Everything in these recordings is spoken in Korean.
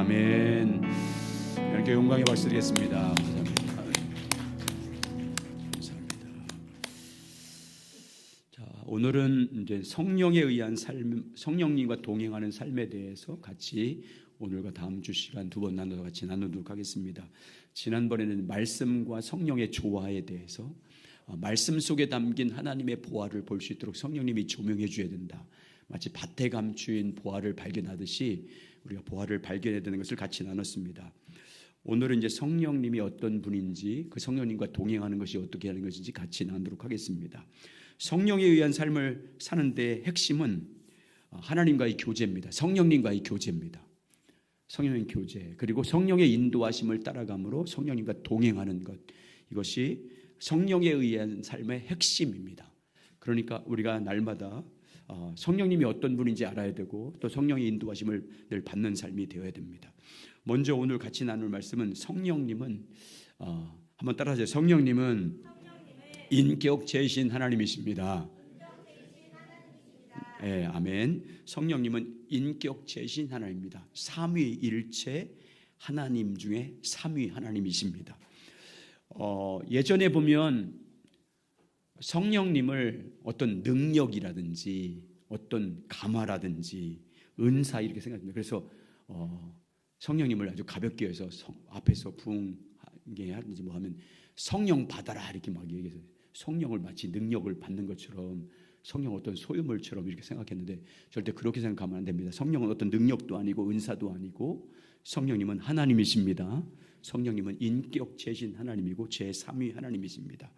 아멘. 이렇게 영광의 박수 드리겠습니다. 감사합니다. 자, 오늘은 이제 성령에 의한 삶, 성령님과 동행하는 삶에 대해서 같이 오늘과 다음 주 시간 두 번 나눠서 같이 나누도록 하겠습니다. 지난번에는 말씀과 성령의 조화에 대해서 말씀 속에 담긴 하나님의 보화를 볼 수 있도록 성령님이 조명해 줘야 된다. 마치 밭에 감추인 보화를 발견하듯이 우리가 보화를 발견해야 되는 것을 같이 나눴습니다. 오늘은 이제 성령님이 어떤 분인지, 그 성령님과 동행하는 것이 어떻게 하는 것인지 같이 나누도록 하겠습니다. 성령에 의한 삶을 사는 데 핵심은 하나님과의 교제입니다. 성령님과의 교제입니다. 성령의 교제, 그리고 성령의 인도하심을 따라감으로 성령님과 동행하는 것, 이것이 성령에 의한 삶의 핵심입니다. 그러니까 우리가 날마다 성령님이 어떤 분인지 알아야 되고 또 성령의 인도하심을 늘 받는 삶이 되어야 됩니다. 먼저 오늘 같이 나눌 말씀은 성령님은 한번 따라하세요. 성령님은 인격체이신 하나님이십니다. 네, 아멘. 성령님은 인격체이신 하나님입니다. 삼위일체 하나님 중에 삼위 하나님이십니다. 예전에 보면 성령님을 어떤 능력이라든지 어떤 감화라든지 은사 이렇게 생각합니다. 그래서 성령님을 아주 가볍게 해서 앞에서 부흥게 하든지 뭐 하면 성령 받아라 이렇게 막 얘기해서 성령을 마치 능력을 받는 것처럼 성령 어떤 소유물처럼 이렇게 생각했는데 절대 그렇게 생각하면 안 됩니다. 성령은 어떤 능력도 아니고 은사도 아니고 성령님은 하나님이십니다. 성령님은 인격체이신 하나님이고 제3위 하나님이십니다.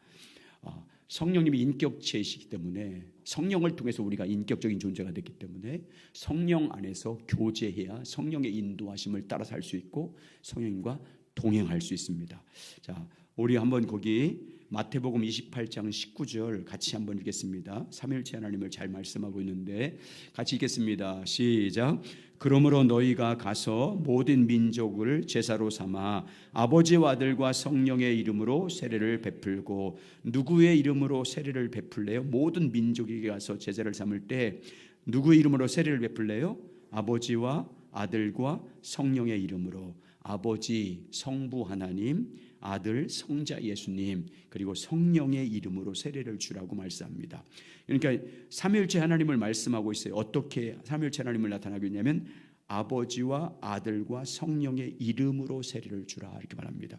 성령님이 인격체이시기 때문에 성령을 통해서 우리가 인격적인 존재가 됐기 때문에 성령 안에서 교제해야 성령의 인도하심을 따라 살 수 있고 성령님과 동행할 수 있습니다. 자, 우리 한번 거기 마태복음 28장 19절 같이 한번 읽겠습니다. 삼위일체 하나님을 잘 말씀하고 있는데 같이 읽겠습니다. 시작. 그러므로 너희가 가서 모든 민족을 제사로 삼아 아버지와 아들과 성령의 이름으로 세례를 베풀고, 누구의 이름으로 세례를 베풀래요? 모든 민족에게 가서 제사를 삼을 때 누구의 이름으로 세례를 베풀래요? 아버지와 아들과 성령의 이름으로. 아버지 성부 하나님, 아들 성자 예수님, 그리고 성령의 이름으로 세례를 주라고 말씀합니다. 그러니까 삼위일체 하나님을 말씀하고 있어요. 어떻게 삼위일체 하나님을 나타나고 있냐면 아버지와 아들과 성령의 이름으로 세례를 주라 이렇게 말합니다.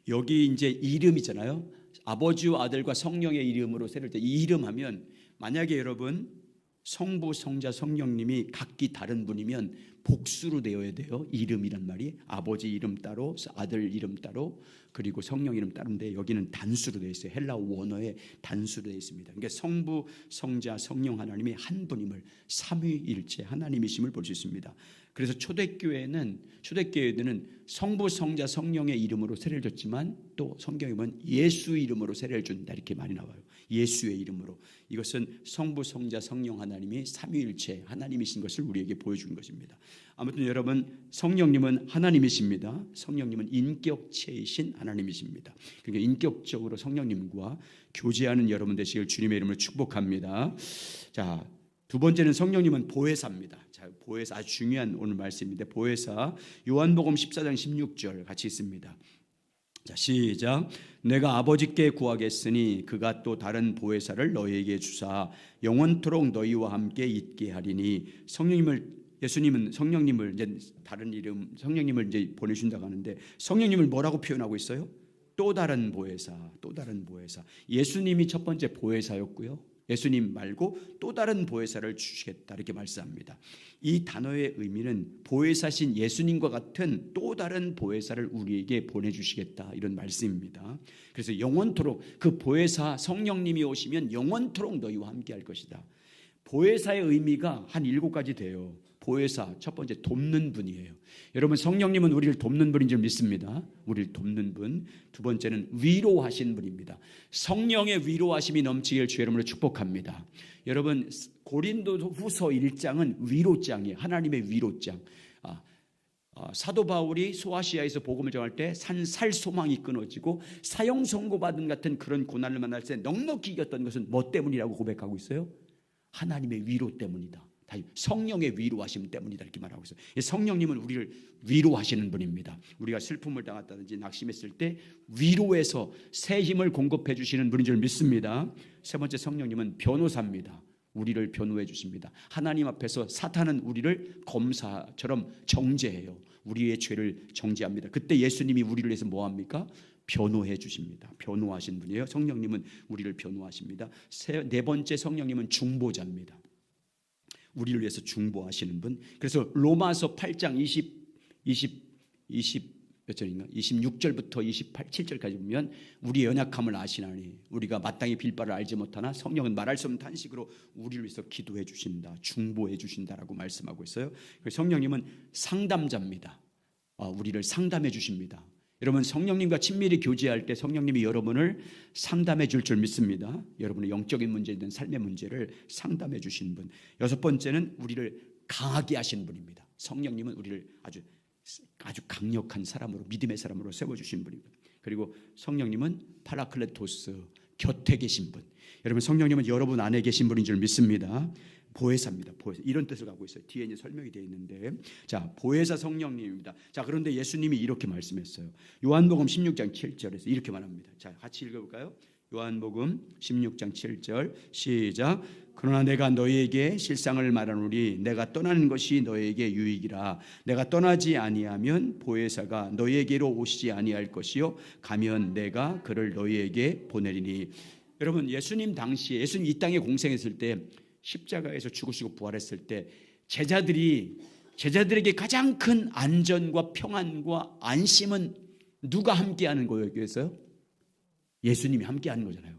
여기 이제 이름이잖아요. 아버지와 아들과 성령의 이름으로 세례를 때 이 이름하면 만약에 여러분 성부, 성자, 성령님이 각기 다른 분이면 복수로 되어야 돼요. 이름이란 말이 아버지 이름 따로, 아들 이름 따로, 그리고 성령 이름 따로인데 여기는 단수로 되어 있어요. 헬라 원어에 단수로 되어 있습니다. 그러니까 성부, 성자, 성령 하나님이 한 분임을, 삼위일체 하나님이심을 볼 수 있습니다. 그래서 초대교회는 성부, 성자, 성령의 이름으로 세례를 줬지만 또 성경에 보면 예수 이름으로 세례를 준다 이렇게 많이 나와요. 예수의 이름으로. 이것은 성부, 성자, 성령 하나님이 삼위일체 하나님이신 것을 우리에게 보여준 것입니다. 아무튼 여러분, 성령님은 하나님이십니다. 성령님은 인격체이신 하나님이십니다. 그러니까 인격적으로 성령님과 교제하는 여러분 되시길 주님의 이름으로 축복합니다. 자, 두 번째는 성령님은 보혜사입니다. 자, 보혜사 아주 중요한 오늘 말씀인데 보혜사 요한복음 14장 16절 같이 있습니다. 자, 시작. 내가 아버지께 구하겠으니 그가 또 다른 보혜사를 너희에게 주사 영원토록 너희와 함께 있게 하리니. 예수님은 성령님을 이제 다른 이름 성령님을 이제 보내준다고 하는데 성령님을 뭐라고 표현하고 있어요? 또 다른 보혜사, 또 다른 보혜사. 예수님이 첫 번째 보혜사였고요. 예수님 말고 또 다른 보혜사를 주시겠다 이렇게 말씀합니다. 이 단어의 의미는 보혜사신 예수님과 같은 또 다른 보혜사를 우리에게 보내주시겠다 이런 말씀입니다. 그래서 영원토록 그 보혜사 성령님이 오시면 영원토록 너희와 함께 할 것이다. 보혜사의 의미가 한 7가지 돼요. 보혜사, 첫 번째 돕는 분이에요. 여러분, 성령님은 우리를 돕는 분인 줄 믿습니다. 우리를 돕는 분. 두 번째는 위로하신 분입니다. 성령의 위로하심이 넘치길 주의 이름으로 축복합니다. 여러분, 고린도후서 1장은 위로장이에요. 하나님의 위로장. 사도 바울이 소아시아에서 복음을 전할 때 살 소망이 끊어지고 사형 선고받은 같은 그런 고난을 만날 때 넉넉히 이겼던 것은 뭐 때문이라고 고백하고 있어요? 하나님의 위로 때문이다. 다 성령의 위로하심 때문이다 이렇게 말하고 있어요. 성령님은 우리를 위로하시는 분입니다. 우리가 슬픔을 당했다든지 낙심했을 때 위로해서 새 힘을 공급해 주시는 분인 줄 믿습니다. 세 번째, 성령님은 변호사입니다. 우리를 변호해 주십니다. 하나님 앞에서 사탄은 우리를 검사처럼 정죄해요. 우리의 죄를 정죄합니다. 그때 예수님이 우리를 위해서 뭐합니까? 변호해 주십니다. 변호하신 분이에요. 성령님은 우리를 변호하십니다. 네 번째, 성령님은 중보자입니다. 우리를 위해서 중보하시는 분. 그래서 로마서 8장 26절부터 27절까지 보면 우리의 연약함을 아시나니 우리가 마땅히 빌 바를 알지 못하나 성령은 말할 수 없는 탄식으로 우리를 위해서 기도해 주신다, 중보해 주신다라고 말씀하고 있어요. 성령님은 상담자입니다. 우리를 상담해 주십니다. 여러분, 성령님과 친밀히 교제할 때 성령님이 여러분을 상담해 줄 줄 믿습니다. 여러분의 영적인 문제든 삶의 문제를 상담해 주신 분. 여섯 번째는 우리를 강하게 하신 분입니다. 성령님은 우리를 아주 강력한 사람으로, 믿음의 사람으로 세워주신 분입니다. 그리고 성령님은 파라클레토스, 곁에 계신 분. 여러분, 성령님은 여러분 안에 계신 분인 줄 믿습니다. 보혜사입니다. 보혜사. 이런 뜻을 갖고 있어요. 뒤에 이제 설명이 되어 있는데, 자, 보혜사 성령님입니다. 자, 그런데 예수님이 이렇게 말씀했어요. 요한복음 16장 7절에서 이렇게 말합니다. 자, 같이 읽어볼까요? 요한복음 16장 7절 시작. 그러나 내가 너희에게 실상을 말하노니 내가 떠나는 것이 너희에게 유익이라. 내가 떠나지 아니하면 보혜사가 너희에게로 오시지 아니할 것이요 가면 내가 그를 너희에게 보내리니. 여러분, 예수님 당시에, 예수님 이 땅에 공생했을 때, 십자가에서 죽으시고 부활했을 때 제자들에게 가장 큰 안전과 평안과 안심은 누가 함께하는 거예요? 여기에서요? 예수님이 함께하는 거잖아요.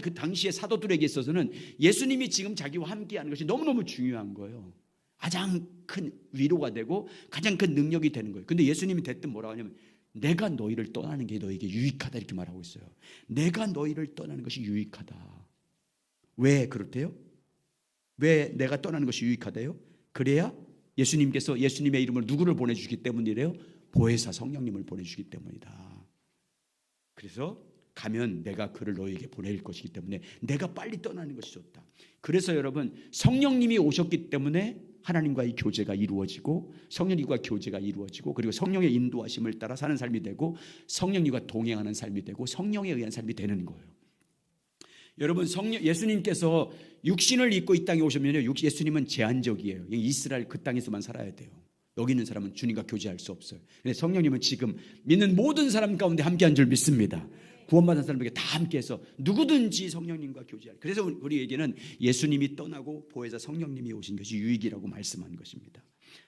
그 당시에 사도들에게 있어서는 예수님이 지금 자기와 함께하는 것이 너무너무 중요한 거예요. 가장 큰 위로가 되고 가장 큰 능력이 되는 거예요. 근데 예수님이 대뜸 뭐라고 하냐면 내가 너희를 떠나는 게 너희에게 유익하다 이렇게 말하고 있어요. 내가 너희를 떠나는 것이 유익하다. 왜 그렇대요? 왜 내가 떠나는 것이 유익하대요? 그래야 예수님께서 예수님의 이름으로 누구를 보내주시기 때문이래요? 보혜사 성령님을 보내주시기 때문이다. 그래서 가면 내가 그를 너희에게 보낼 것이기 때문에 내가 빨리 떠나는 것이 좋다. 그래서 여러분, 성령님이 오셨기 때문에 하나님과의 교제가 이루어지고 성령님과 교제가 이루어지고 그리고 성령의 인도하심을 따라 사는 삶이 되고 성령님과 동행하는 삶이 되고 성령에 의한 삶이 되는 거예요. 여러분, 예수님께서 육신을 입고 이 땅에 오시면요, 예수님은 제한적이에요. 이스라엘 그 땅에서만 살아야 돼요. 여기 있는 사람은 주님과 교제할 수 없어요. 근데 성령님은 지금 믿는 모든 사람 가운데 함께한 줄 믿습니다. 구원받은 사람에게 다 함께해서 누구든지 성령님과 교제할. 그래서 우리에게는 예수님이 떠나고 보혜사 성령님이 오신 것이 유익이라고 말씀한 것입니다.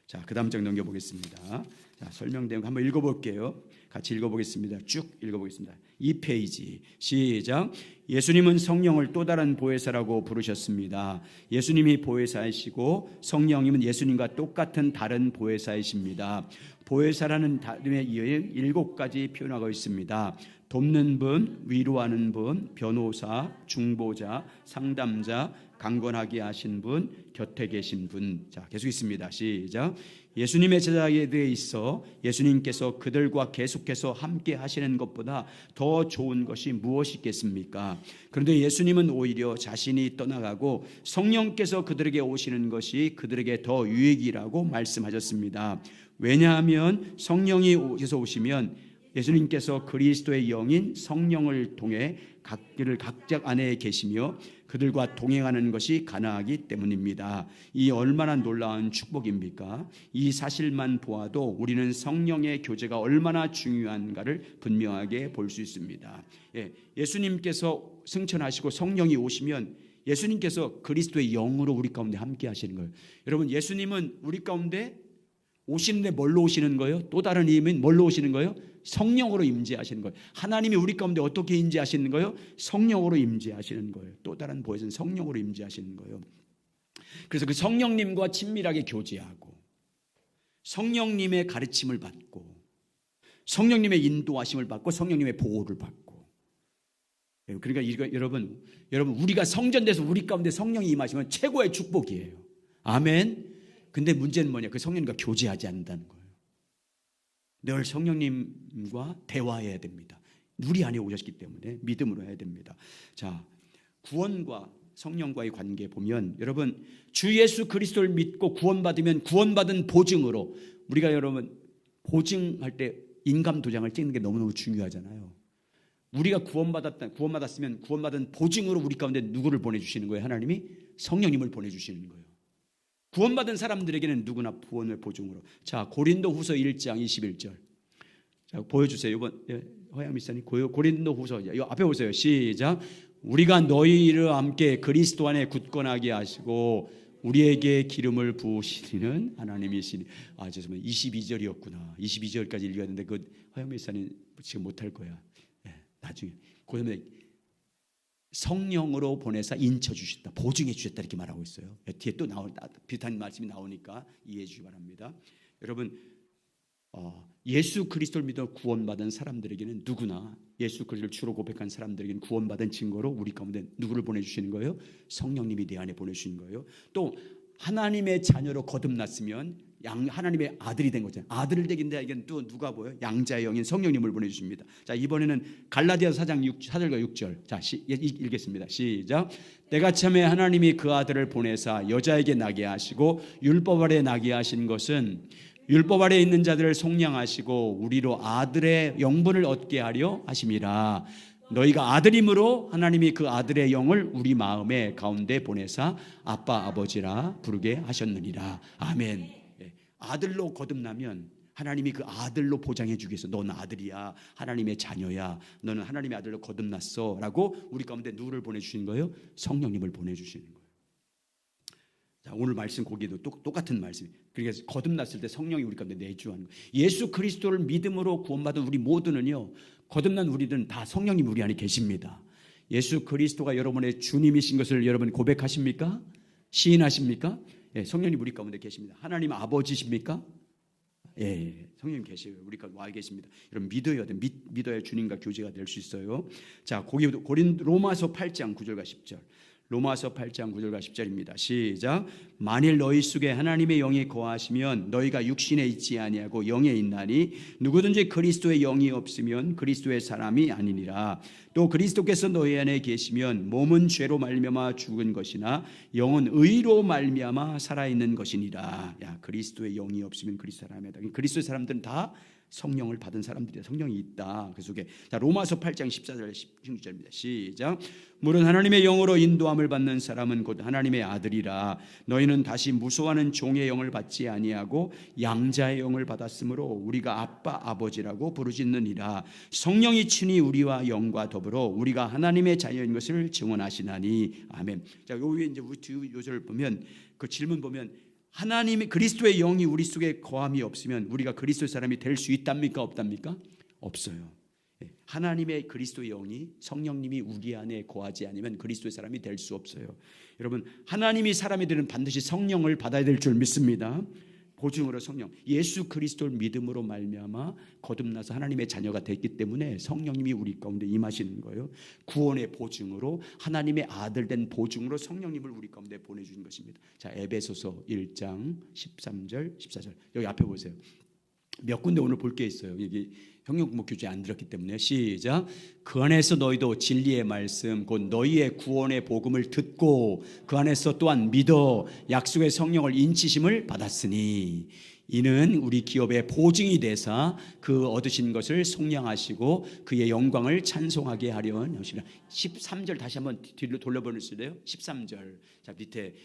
자, 그 다음 장 넘겨보겠습니다. 자, 설명된 거 한번 읽어볼게요. 같이 읽어보겠습니다. 쭉 읽어보겠습니다. 2페이지 시작. 예수님은 성령을 또 다른 보혜사라고 부르셨습니다. 예수님이 보혜사이시고 성령님은 예수님과 똑같은 다른 보혜사이십니다. 보혜사라는 단어에 이어 7가지 표현하고 있습니다. 돕는 분, 위로하는 분, 변호사, 중보자, 상담자, 강건하게 하신 분, 곁에 계신 분. 자, 계속 있습니다. 시작. 예수님의 제자에 대해 있어 예수님께서 그들과 계속해서 함께 하시는 것보다 더 좋은 것이 무엇이 있겠습니까? 그런데 예수님은 오히려 자신이 떠나가고 성령께서 그들에게 오시는 것이 그들에게 더 유익이라고 말씀하셨습니다. 왜냐하면 성령이 오시면 예수님께서 그리스도의 영인 성령을 통해 각기를 각자 안에 계시며 그들과 동행하는 것이 가능하기 때문입니다. 이 얼마나 놀라운 축복입니까? 이 사실만 보아도 우리는 성령의 교제가 얼마나 중요한가를 분명하게 볼 수 있습니다. 예수님께서 승천하시고 성령이 오시면 예수님께서 그리스도의 영으로 우리 가운데 함께 하시는 거예요. 여러분, 예수님은 우리 가운데 오시는데 뭘로 오시는 거예요? 또 다른 의미는 뭘로 오시는 거예요? 성령으로 임재하시는 거예요. 하나님이 우리 가운데 어떻게 임재하시는 거예요? 성령으로 임재하시는 거예요. 또 다른 보혜사는 성령으로 임재하시는 거예요. 그래서 그 성령님과 친밀하게 교제하고 성령님의 가르침을 받고 성령님의 인도하심을 받고 성령님의 보호를 받고. 그러니까 이거 여러분 우리가 성전돼서 우리 가운데 성령이 임하시면 최고의 축복이에요. 아멘. 근데 문제는 뭐냐? 그 성령님과 교제하지 않는다는 거예요. 늘 성령님과 대화해야 됩니다. 우리 안에 오셨기 때문에 믿음으로 해야 됩니다. 자, 구원과 성령과의 관계 보면 여러분 주 예수 그리스도를 믿고 구원받으면 구원받은 보증으로 우리가 여러분 보증할 때 인감 도장을 찍는 게 너무너무 중요하잖아요. 우리가 구원받았으면 구원받은 보증으로 우리 가운데 누구를 보내주시는 거예요? 하나님이 성령님을 보내주시는 거예요. 구원받은 사람들에게는 누구나 구원을 보증으로. 자, 고린도후서 1장 21절. 자, 보여주세요. 이번 허양 미사님 고린도후서 이 앞에 보세요. 시작. 우리가 너희를 함께 그리스도 안에 굳건하게 하시고 우리에게 기름을 부으시는 하나님이시니. 죄송합니다. 22절이었구나. 22절까지 읽어야 되는데 그 허양 미사님 지금 못할 거야. 나중에 그다음에 성령으로 보내사 인쳐 주셨다, 보증해 주셨다 이렇게 말하고 있어요. 뒤에 또 비슷한 말씀이 나오니까 이해해 주시기 바랍니다. 여러분 예수 그리스도를 믿어 구원받은 사람들에게는 누구나 예수 그리스도를 주로 고백한 사람들에게는 구원받은 증거로 우리 가운데 누구를 보내주시는 거예요? 성령님이 내 안에 보내주시는 거예요. 또 하나님의 자녀로 거듭났으면 하나님의 아들이 된 거잖아요. 아들 되긴데 이건 또 누가 보여요? 양자의 영인 성령님을 보내주십니다. 자, 이번에는 갈라디아서 4절과 6절. 자, 읽겠습니다. 시작. 때가 참에 하나님이 그 아들을 보내사 여자에게 나게 하시고 율법 아래 나게 하신 것은 율법 아래 있는 자들을 속량하시고 우리로 아들의 영분을 얻게 하려 하심이라. 너희가 아들임으로 하나님이 그 아들의 영을 우리 마음의 가운데 보내사 아빠 아버지라 부르게 하셨느니라. 아멘. 아들로 거듭나면 하나님이 그 아들로 보장해 주기 위해서 너는 아들이야, 하나님의 자녀야, 너는 하나님의 아들로 거듭났어 라고 우리 가운데 누구를 보내주시는 거예요? 성령님을 보내주시는 거예요. 자, 오늘 말씀 거기도 똑같은 말씀. 그러니까 거듭났을 때 성령이 우리 가운데 내주하는 거예요. 예수 그리스도를 믿음으로 구원받은 우리 모두는요, 거듭난 우리들은 다 성령님 우리 안에 계십니다. 예수 그리스도가 여러분의 주님이신 것을 여러분 고백하십니까? 시인하십니까? 성령님 우리 가운데 계십니다. 하나님 아버지십니까? 성령님 계셔요. 우리 가운데 와 계십니다. 여러분 믿어야 주님과 교제가 될 수 있어요. 자, 로마서 8장 9절과 10절. 로마서 8장 9절과 10절입니다. 시작. 만일 너희 속에 하나님의 영이 거하시면 너희가 육신에 있지 아니하고 영에 있나니 누구든지 그리스도의 영이 없으면 그리스도의 사람이 아니니라. 또 그리스도께서 너희 안에 계시면 몸은 죄로 말미암아 죽은 것이나 영은 의로 말미암아 살아있는 것이니라. 야, 그리스도의 영이 없으면 그리스도 사람이다. 그리스도의 사람들은 다 성령을 받은 사람들이야. 성령이 있다. 그 속에. 자, 로마서 8장 14절 16절입니다. 시작. 물은 하나님의 영으로 인도함을 받는 사람은 곧 하나님의 아들이라. 너희는 다시 무소하는 종의 영을 받지 아니하고 양자의 영을 받았으므로 우리가 아빠 아버지라고 부르짖느니라. 성령이 친히 우리와 영과 더불어 우리가 하나님의 자녀인 것을 증언하시나니. 아멘. 자, 요 위에 이제 요절을 보면 그 질문 보면 하나님의 그리스도의 영이 우리 속에 거함이 없으면 우리가 그리스도의 사람이 될 수 있답니까? 없답니까? 없어요. 하나님의 그리스도의 영이 성령님이 우리 안에 거하지 않으면 그리스도의 사람이 될 수 없어요. 여러분, 하나님이 사람이 되는 반드시 성령을 받아야 될 줄 믿습니다. 보증으로 성령, 예수 그리스도를 믿음으로 말미암아 거듭나서 하나님의 자녀가 됐기 때문에 성령님이 우리 가운데 임하시는 거예요. 구원의 보증으로 하나님의 아들 된 보증으로 성령님을 우리 가운데 보내주는 것입니다. 자, 에베소서 1장 13절 14절 여기 앞에 보세요. 몇 군데 오늘 볼 게 있어요. 여기 형용문법 교재 안 들었기 때문에 시작. 그 안에서 너희도 진리의 말씀 곧 너희의 구원의 복음을 듣고 그 안에서 또한 믿어 약속의 성령을 인치심을 받았으니 이는 우리 기업의 보증이 되사 그 얻으신 것을 속량하시고 그의 영광을 찬송하게 하려는 것이라. 13절 다시 한번 뒤로 돌려보내실래요? 13절. 자, 밑에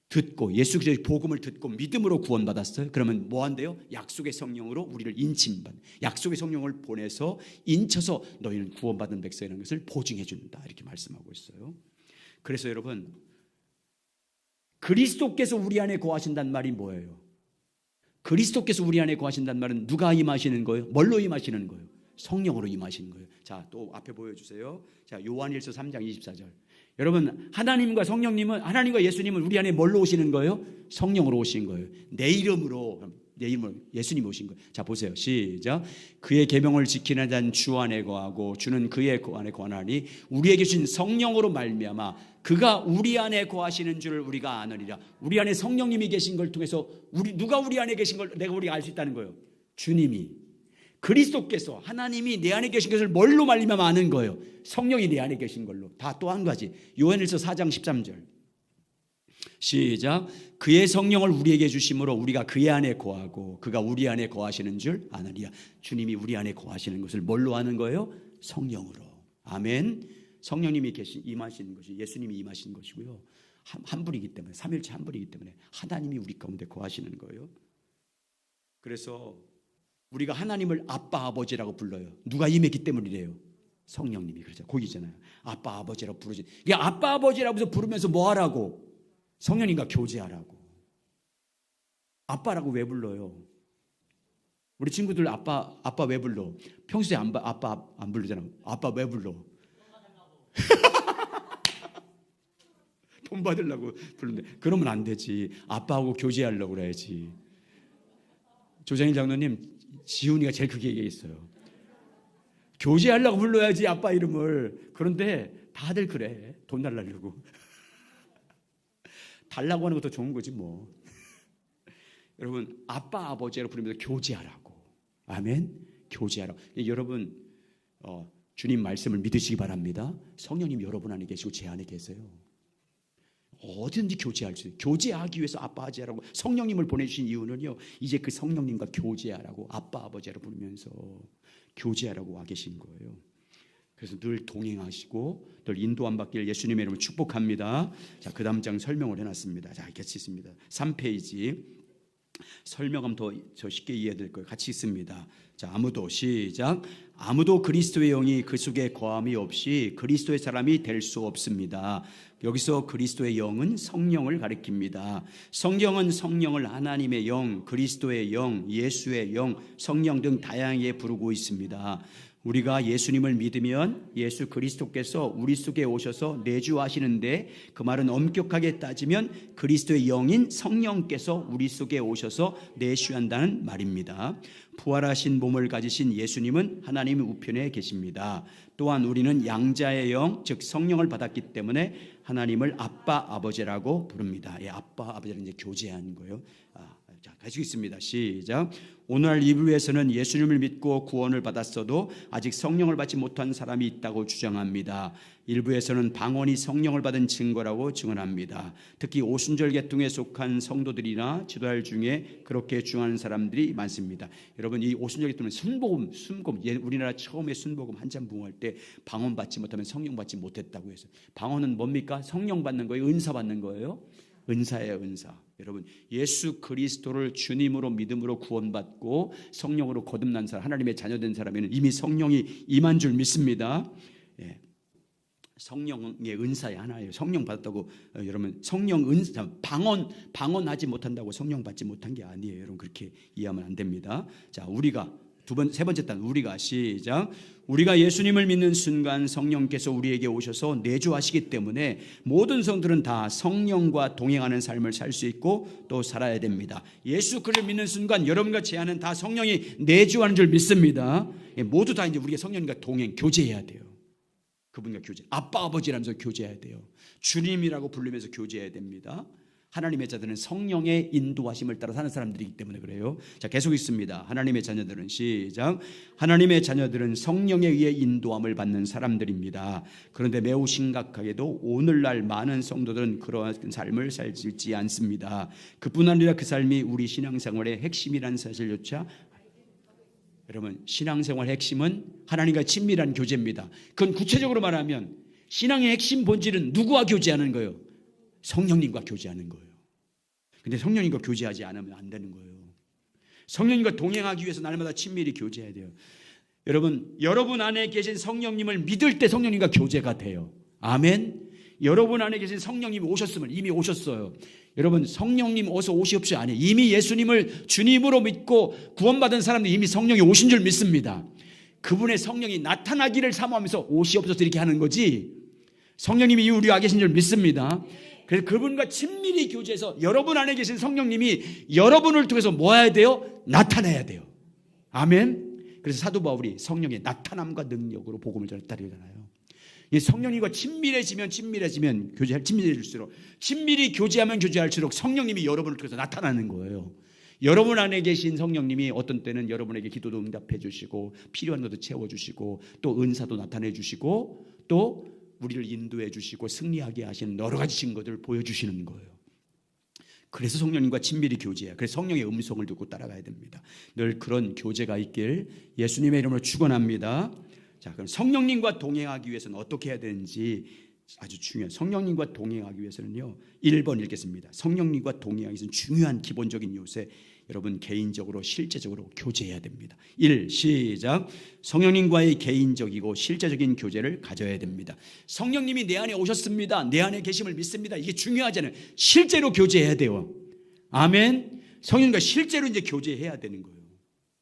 듣고 예수 그리스도의 복음을 듣고 믿음으로 구원받았어요. 그러면 뭐 한대요? 약속의 성령으로 우리를 인침받는, 약속의 성령을 보내서 인쳐서 너희는 구원받은 백성이라는 것을 보증해 준다 이렇게 말씀하고 있어요. 그래서 여러분, 그리스도께서 우리 안에 거하신다는 말이 뭐예요? 그리스도께서 우리 안에 거하신다는 말은 누가 임하시는 거예요? 뭘로 임하시는 거예요? 성령으로 임하시는 거예요. 자, 또 앞에 보여주세요. 자, 요한일서 3장 24절. 여러분, 하나님과 성령님은, 하나님과 예수님은 우리 안에 뭘로 오시는 거예요? 성령으로 오신 거예요. 내 이름으로 예수님 오신 거예요. 자, 보세요. 시작. 그의 계명을 지키는 자는 주 안에 거하고 주는 그의 안에 거하나니 우리에게 주신 성령으로 말미암아 그가 우리 안에 거하시는 줄을 우리가 아느니라. 우리 안에 성령님이 계신 걸 통해서 누가 우리 안에 계신 걸 우리가 알 수 있다는 거예요. 주님이. 그리스도께서 하나님이 내 안에 계신 것을 뭘로 말미암아 아는 거예요? 성령이 내 안에 계신 걸로. 다 또 한 가지. 요한일서 4장 13절 시작. 그의 성령을 우리에게 주심으로 우리가 그의 안에 거하고 그가 우리 안에 거하시는 줄 아느니라. 주님이 우리 안에 거하시는 것을 뭘로 아는 거예요? 성령으로. 아멘. 성령님이 임하시는 것이 예수님이 임하시는 것이고요. 한 분이기 때문에, 삼일체 한 분이기 때문에 하나님이 우리 가운데 거하시는 거예요. 그래서 우리가 하나님을 아빠 아버지라고 불러요. 누가 임했기 때문이래요? 성령님이. 그렇죠. 거기잖아요. 아빠 아버지라고 부르지. 이게 아빠 아버지라고 해서 부르면서 뭐 하라고? 성령님과 교제하라고. 아빠라고 왜 불러요? 우리 친구들 아빠 왜 불러? 평소에 아빠 안 부르잖아. 아빠 왜 불러? 돈 받으려고 부르는데 그러면 안 되지. 아빠하고 교제하려고 그래야지. 조장일 장로님, 지훈이가 제일 크게 얘기했어요. 교제하려고 불러야지 아빠 이름을. 그런데 다들 그래. 돈 달라고. 달라고 하는 것도 좋은 거지 뭐. 여러분, 아빠 아버지라고 부르면서 교제하라고. 아멘. 교제하라고. 여러분, 주님 말씀을 믿으시기 바랍니다. 성령님 여러분 안에 계시고 제 안에 계세요. 어디든지 교제할 수 있어요. 교제하기 위해서 아빠 아버지라고 성령님을 보내주신 이유는요, 이제 그 성령님과 교제하라고 아빠 아버지라고 부르면서 교제하라고 와 계신 거예요. 그래서 늘 동행하시고 늘 인도함 받기를 예수님의 이름으로 축복합니다. 자, 그 다음 장 설명을 해놨습니다. 자, 같이 있습니다. 3페이지 설명하면 더 쉽게 이해될 거예요. 같이 있습니다. 자, 아무도 시작. 아무도 그리스도의 영이 그 속에 거함이 없이 그리스도의 사람이 될 수 없습니다. 여기서 그리스도의 영은 성령을 가리킵니다. 성경은 성령을 하나님의 영, 그리스도의 영, 예수의 영, 성령 등 다양하게 부르고 있습니다. 우리가 예수님을 믿으면 예수 그리스도께서 우리 속에 오셔서 내주하시는데, 그 말은 엄격하게 따지면 그리스도의 영인 성령께서 우리 속에 오셔서 내주한다는 말입니다. 부활하신 몸을 가지신 예수님은 하나님의 우편에 계십니다. 또한 우리는 양자의 영, 즉 성령을 받았기 때문에 하나님을 아빠 아버지라고 부릅니다. 예, 아빠 아버지는 이제 교제하는 거예요. 자, 가지고 있습니다. 시작. 오늘 이부에서는 예수님을 믿고 구원을 받았어도 아직 성령을 받지 못한 사람이 있다고 주장합니다. 일부에서는 방언이 성령을 받은 증거라고 증언합니다. 특히 오순절 계통에 속한 성도들이나 지도할 중에 그렇게 주장하는 사람들이 많습니다. 여러분, 이 오순절 계통은 순복음, 우리나라 처음에 순복음 한참 부흥할 때 방언 받지 못하면 성령 받지 못했다고 해서, 방언은 뭡니까? 성령 받는 거예요? 은사 받는 거예요? 은사예요, 은사. 여러분, 예수 그리스도를 주님으로 믿음으로 구원받고 성령으로 거듭난 사람, 하나님의 자녀된 사람에는 이미 성령이 임한 줄 믿습니다. 예. 성령의 은사의 하나예요. 성령 받았다고 여러분, 성령 은사, 방언하지 못한다고 성령 받지 못한 게 아니에요. 여러분, 그렇게 이해하면 안 됩니다. 자, 우리가 세 번째 단, 우리가 시작. 우리가 예수님을 믿는 순간 성령께서 우리에게 오셔서 내주하시기 때문에 모든 성들은 다 성령과 동행하는 삶을 살 수 있고 또 살아야 됩니다. 예수 그리스도를 믿는 순간 여러분과 제 안은 다 성령이 내주하는 줄 믿습니다. 모두 다 이제 우리가 성령과 동행, 교제해야 돼요. 그분과 교제, 아빠 아버지라면서 교제해야 돼요. 주님이라고 부르면서 교제해야 됩니다. 하나님의 자들은 성령의 인도하심을 따라 사는 사람들이기 때문에 그래요. 자, 계속 있습니다. 하나님의 자녀들은 시작. 하나님의 자녀들은 성령에 의해 인도함을 받는 사람들입니다. 그런데 매우 심각하게도 오늘날 많은 성도들은 그러한 삶을 살지 않습니다. 그뿐 아니라 그 삶이 우리 신앙생활의 핵심이라는 사실조차, 여러분, 신앙생활의 핵심은 하나님과 친밀한 교제입니다. 그건 구체적으로 말하면 신앙의 핵심 본질은 누구와 교제하는 거예요? 성령님과 교제하는 거예요. 근데 성령님과 교제하지 않으면 안 되는 거예요. 성령님과 동행하기 위해서 날마다 친밀히 교제해야 돼요. 여러분 안에 계신 성령님을 믿을 때 성령님과 교제가 돼요. 아멘. 여러분 안에 계신 성령님이 오셨으면, 이미 오셨어요. 여러분, 성령님 어서 오시옵시오 아니에요. 이미 예수님을 주님으로 믿고 구원받은 사람들이 이미 성령이 오신 줄 믿습니다. 그분의 성령이 나타나기를 사모하면서 오시옵소서 이렇게 하는 거지, 성령님이 우리 안에 계신 줄 믿습니다. 그래서 그분과 친밀히 교제해서 여러분 안에 계신 성령님이 여러분을 통해서 뭐 해야 돼요? 나타내야 돼요. 아멘. 그래서 사도 바울이 성령의 나타남과 능력으로 복음을 전했다잖아요. 이 성령님과 친밀해지면 친밀해질수록, 친밀히 교제하면 교제할수록 성령님이 여러분을 통해서 나타나는 거예요. 여러분 안에 계신 성령님이 어떤 때는 여러분에게 기도도 응답해 주시고 필요한 것도 채워 주시고 또 은사도 나타내 주시고 또 우리를 인도해 주시고 승리하게 하시는 여러 가지 증거들을 보여주시는 거예요. 그래서 성령님과 친밀히 교제해야, 그래서 성령의 음성을 듣고 따라가야 됩니다. 늘 그런 교제가 있길 예수님의 이름으로 축원합니다. 자, 그럼 성령님과 동행하기 위해서는 어떻게 해야 되는지 아주 중요한, 성령님과 동행하기 위해서는요, 1번 읽겠습니다. 성령님과 동행하기 위해서는 중요한 기본적인 요새, 여러분 개인적으로 실제적으로 교제해야 됩니다. 1, 시작. 성령님과의 개인적이고 실제적인 교제를 가져야 됩니다. 성령님이 내 안에 오셨습니다, 내 안에 계심을 믿습니다, 이게 중요하잖아요. 실제로 교제해야 돼요. 아멘. 성령님과 실제로 이제 교제해야 되는 거예요.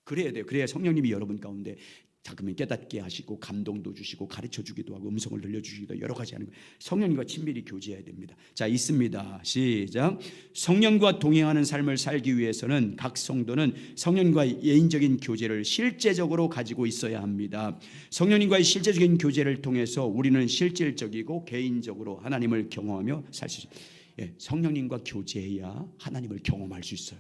그래야 돼요. 그래야 성령님이 여러분 가운데 자꾸만 깨닫게 하시고 감동도 주시고 가르쳐 주기도 하고 음성을 들려주시기도 여러 가지 하는 거예요. 성령님과 친밀히 교제해야 됩니다. 자, 있습니다. 시작. 성령과 동행하는 삶을 살기 위해서는 각 성도는 성령님과의 예인적인 교제를 실제적으로 가지고 있어야 합니다. 성령님과의 실제적인 교제를 통해서 우리는 실질적이고 개인적으로 하나님을 경험하며 살 수 있습니다. 예, 성령님과 교제해야 하나님을 경험할 수 있어요.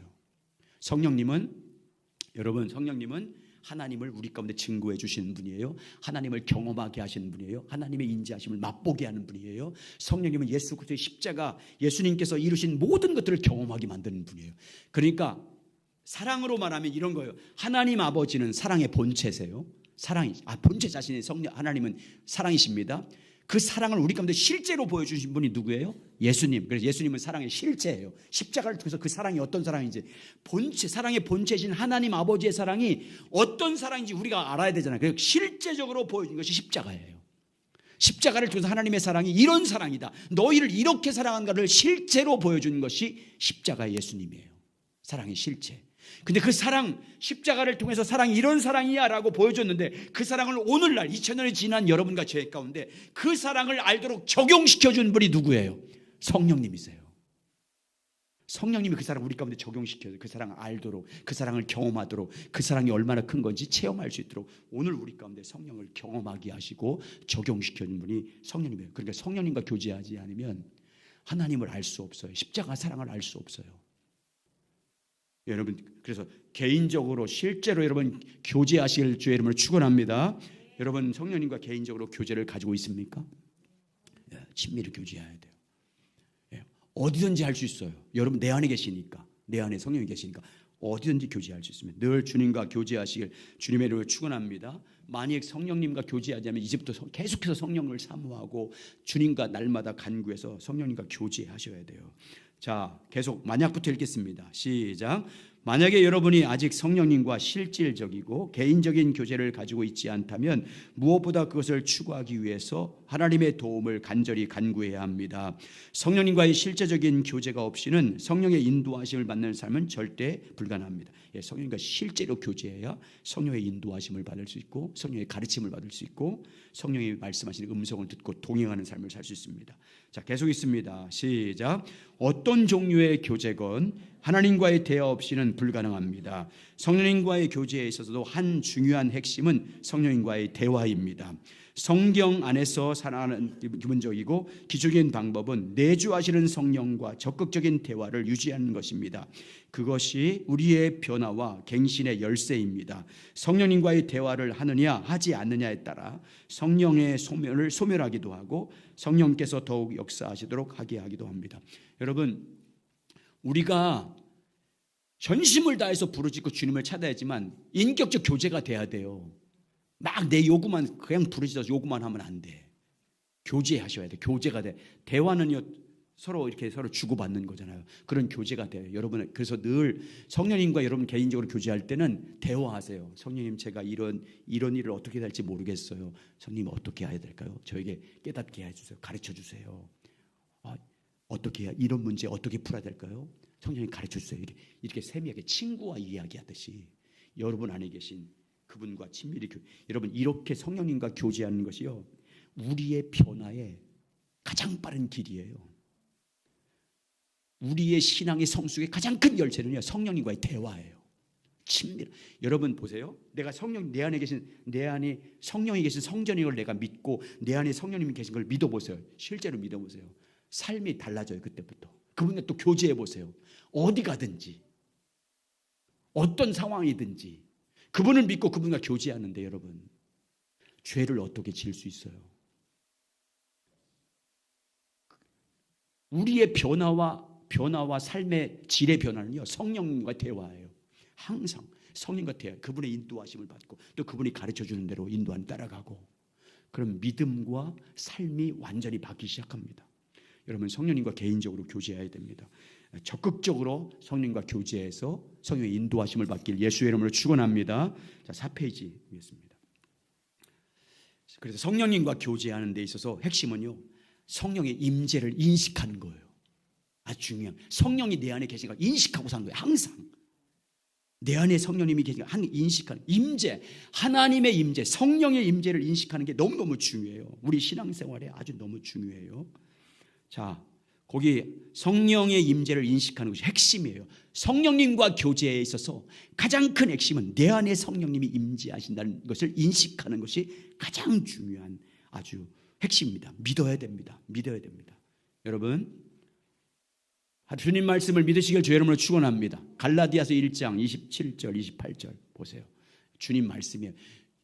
여러분, 성령님은 하나님을 우리 가운데 증거해 주시는 분이에요. 하나님을 경험하게 하시는 분이에요. 하나님의 인자하심을 맛보게 하는 분이에요. 성령님은 예수 그리스도의 십자가, 예수님께서 이루신 모든 것들을 경험하게 만드는 분이에요. 그러니까 사랑으로 말하면 이런 거예요. 하나님 아버지는 사랑의 본체세요. 본체 자신의 성령, 하나님은 사랑이십니다. 그 사랑을 우리 가운데 실제로 보여주신 분이 누구예요? 예수님. 그래서 예수님은 사랑의 실체예요. 십자가를 통해서 그 사랑이 어떤 사랑인지, 사랑의 본체이신 하나님 아버지의 사랑이 어떤 사랑인지 우리가 알아야 되잖아요. 그래서 실제적으로 보여준 것이 십자가예요. 십자가를 통해서 하나님의 사랑이 이런 사랑이다, 너희를 이렇게 사랑한가를 실제로 보여준 것이 십자가의 예수님이에요. 사랑의 실체. 근데 그 사랑, 십자가를 통해서 사랑이 이런 사랑이야 라고 보여줬는데, 그 사랑을 오늘날 2000년이 지난 여러분과 제 가운데 그 사랑을 알도록 적용시켜준 분이 누구예요? 성령님이세요. 성령님이 그 사랑 우리 가운데 적용시켜서 그 사랑을 알도록, 그 사랑을 경험하도록, 그 사랑이 얼마나 큰 건지 체험할 수 있도록 오늘 우리 가운데 성령을 경험하게 하시고 적용시켜준 분이 성령님이에요. 그러니까 성령님과 교제하지 않으면 하나님을 알 수 없어요. 십자가 사랑을 알 수 없어요. 여러분, 그래서 개인적으로 실제로 여러분 교제하실 주의 이름으로 축원합니다. 여러분 성령님과 개인적으로 교제를 가지고 있습니까? 친밀히 교제해야 돼요. 어디든지 할 수 있어요. 여러분 내 안에 계시니까, 내 안에 성령이 계시니까 어디든지 교제할 수 있으면 늘 주님과 교제하시길 주님의 이름으로 축원합니다. 만약 성령님과 교제하자면 이제부터 계속해서 성령을 사모하고 주님과 날마다 간구해서 성령님과 교제하셔야 돼요. 자, 계속 만약부터 읽겠습니다. 시작. 만약에 여러분이 아직 성령님과 실질적이고 개인적인 교제를 가지고 있지 않다면 무엇보다 그것을 추구하기 위해서 하나님의 도움을 간절히 간구해야 합니다. 성령님과의 실제적인 교제가 없이는 성령의 인도하심을 받는 삶은 절대 불가능합니다. 성령님과 실제로 교제해야 성령의 인도하심을 받을 수 있고 성령의 가르침을 받을 수 있고 성령이 말씀하시는 음성을 듣고 동행하는 삶을 살 수 있습니다. 자, 계속 있습니다. 시작. 어떤 종류의 교제건 하나님과의 대화 없이는 불가능합니다. 성령님과의 교제에 있어서도 한 중요한 핵심은 성령님과의 대화입니다. 성경 안에서 살아가는 기본적이고 기초적인 방법은 내주하시는 성령과 적극적인 대화를 유지하는 것입니다. 그것이 우리의 변화와 갱신의 열쇠입니다. 성령님과의 대화를 하느냐 하지 않느냐에 따라 성령의 소멸을 소멸하기도 하고 성령께서 더욱 역사하시도록 하게 하기도 합니다. 여러분, 우리가 전심을 다해서 부르짖고 주님을 찾아야지만 인격적 교제가 돼야 돼요. 막 내 요구만 그냥 부르짖어서 요구만 하면 안 돼. 교제하셔야 돼. 교제가 돼. 대화는요 서로 이렇게 서로 주고받는 거잖아요. 그런 교제가 돼요. 여러분, 그래서 늘 성령님과 여러분 개인적으로 교제할 때는 대화하세요. 성령님, 제가 이런 일을 어떻게 할지 모르겠어요. 성령님 어떻게 해야 될까요? 저에게 깨닫게 해주세요. 가르쳐 주세요. 어떻게 해야, 이런 문제 어떻게 풀어야 될까요? 성령님 가르쳐 주세요. 이렇게 세미하게 친구와 이야기하듯이 여러분 안에 계신 그분과 친밀히 여러분 이렇게 성령님과 교제하는 것이요 우리의 변화의 가장 빠른 길이에요. 우리의 신앙의 성숙의 가장 큰 열쇠는요 성령님과의 대화예요. 친밀. 여러분 보세요. 내가 내 안에 성령이 계신 성전인 내가 믿고 내 안에 성령님이 계신 걸 믿어보세요. 실제로 믿어보세요. 삶이 달라져요. 그때부터 그분과 또 교제해 보세요. 어디 가든지 어떤 상황이든지 그분을 믿고 그분과 교제하는데 여러분, 죄를 어떻게 지을 수 있어요? 우리의 변화와 삶의 질의 변화는요, 성령님과 대화예요. 항상 성령과 대화, 그분의 인도하심을 받고 또 그분이 가르쳐주는 대로 인도한 따라가고, 그럼 믿음과 삶이 완전히 바뀌기 시작합니다. 여러분, 성령님과 개인적으로 교제해야 됩니다. 적극적으로 성령님과 교제해서 성령의 인도하심을 받길 예수의 이름으로 축원합니다. 자, 4페이지 보겠습니다. 그래서 성령님과 교제하는 데 있어서 핵심은요, 성령의 임재를 인식하는 거예요. 아주 중요한, 성령이 내 안에 계신 걸 인식하고 사는 거예요. 항상 내 안에 성령님이 계신 걸 인식하는 임재, 하나님의 임재, 성령의 임재를 인식하는 게 너무너무 중요해요. 우리 신앙생활에 아주 너무 중요해요. 자, 거기 성령의 임재를 인식하는 것이 핵심이에요. 성령님과 교제에 있어서 가장 큰 핵심은 내 안에 성령님이 임재하신다는 것을 인식하는 것이 가장 중요한 아주 핵심입니다. 믿어야 됩니다. 믿어야 됩니다. 여러분, 주님 말씀을 믿으시길 주의 이름으로 축원합니다. 갈라디아서 1장 27절 28절 보세요. 주님 말씀이에요.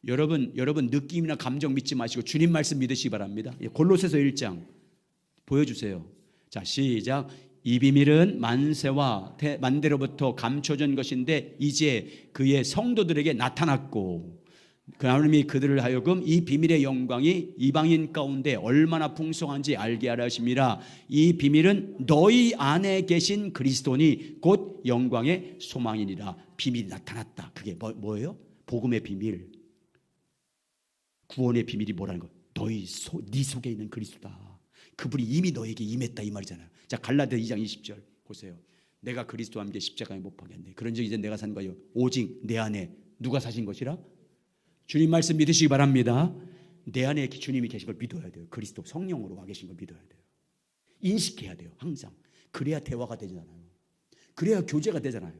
여러분 느낌이나 감정 믿지 마시고 주님 말씀 믿으시기 바랍니다. 골로새서 1장 보여주세요. 자, 시작. 이 비밀은 만대로부터 감춰진 것인데 이제 그의 성도들에게 나타났고, 그 하나님이 그들을 하여금 이 비밀의 영광이 이방인 가운데 얼마나 풍성한지 알게 하려 하심이라. 이 비밀은 너희 안에 계신 그리스도니 곧 영광의 소망이니라. 비밀이 나타났다. 그게 뭐예요? 복음의 비밀, 구원의 비밀이 뭐라는 거예요? 네 속에 있는 그리스도다. 그분이 이미 너에게 임했다, 이 말이잖아요. 자, 갈라디아 2장 20절 보세요. 내가 그리스도와 함께 십자가에 못 박혔네. 그런즉 이제 내가 산 거예요. 오직 내 안에 누가 사신 것이라? 주님 말씀 믿으시기 바랍니다. 내 안에 주님이 계신 걸 믿어야 돼요. 그리스도 성령으로 와 계신 걸 믿어야 돼요. 인식해야 돼요. 항상. 그래야 대화가 되잖아요. 그래야 교제가 되잖아요.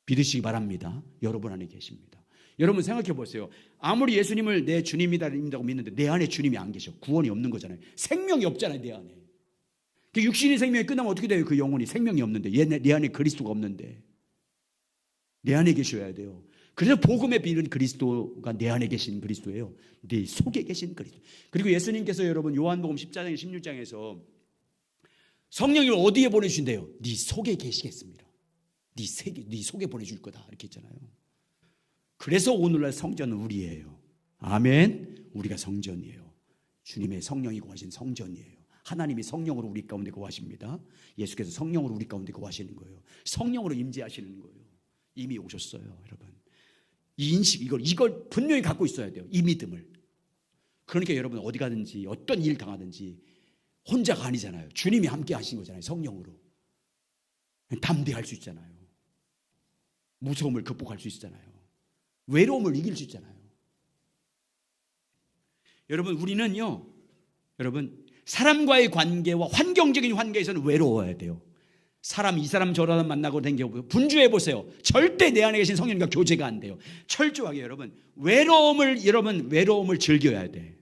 믿으시기 바랍니다. 여러분 안에 계십니다. 여러분 생각해 보세요. 아무리 예수님을 내 주님이다고 믿는데 내 안에 주님이 안 계셔. 구원이 없는 거잖아요. 생명이 없잖아요, 내 안에. 그 육신의 생명이 끝나면 어떻게 돼요? 그 영혼이 생명이 없는데, 내 안에 그리스도가 없는데 내 안에 계셔야 돼요. 그래서 복음의 비밀은 그리스도가 내 안에 계신 그리스도예요. 네 속에 계신 그리스도. 그리고 예수님께서 여러분 요한복음 14장 16장에서 성령님을 어디에 보내주신대요? 네 속에 계시겠습니다. 네 속에 보내줄 거다 이렇게 했잖아요. 그래서 오늘날 성전은 우리예요. 아멘. 우리가 성전이에요. 주님의 성령이 거하신 성전이에요. 하나님이 성령으로 우리 가운데 거하십니다. 예수께서 성령으로 우리 가운데 거하시는 거예요. 성령으로 임재하시는 거예요. 이미 오셨어요, 여러분. 이 인식, 이걸 분명히 갖고 있어야 돼요. 이 믿음을. 그러니까 여러분 어디 가든지 어떤 일 당하든지 혼자가 아니잖아요. 주님이 함께 하신 거잖아요. 성령으로. 담대할 수 있잖아요. 무서움을 극복할 수 있잖아요. 외로움을 이길 수 있잖아요. 여러분, 우리는요, 여러분, 사람과의 관계와 환경적인 관계에서는 외로워야 돼요. 이 사람 저 사람 만나고 댕겨보세요. 분주해 보세요. 절대 내 안에 계신 성령님과 교제가 안 돼요. 철저하게 여러분 외로움을 즐겨야 돼.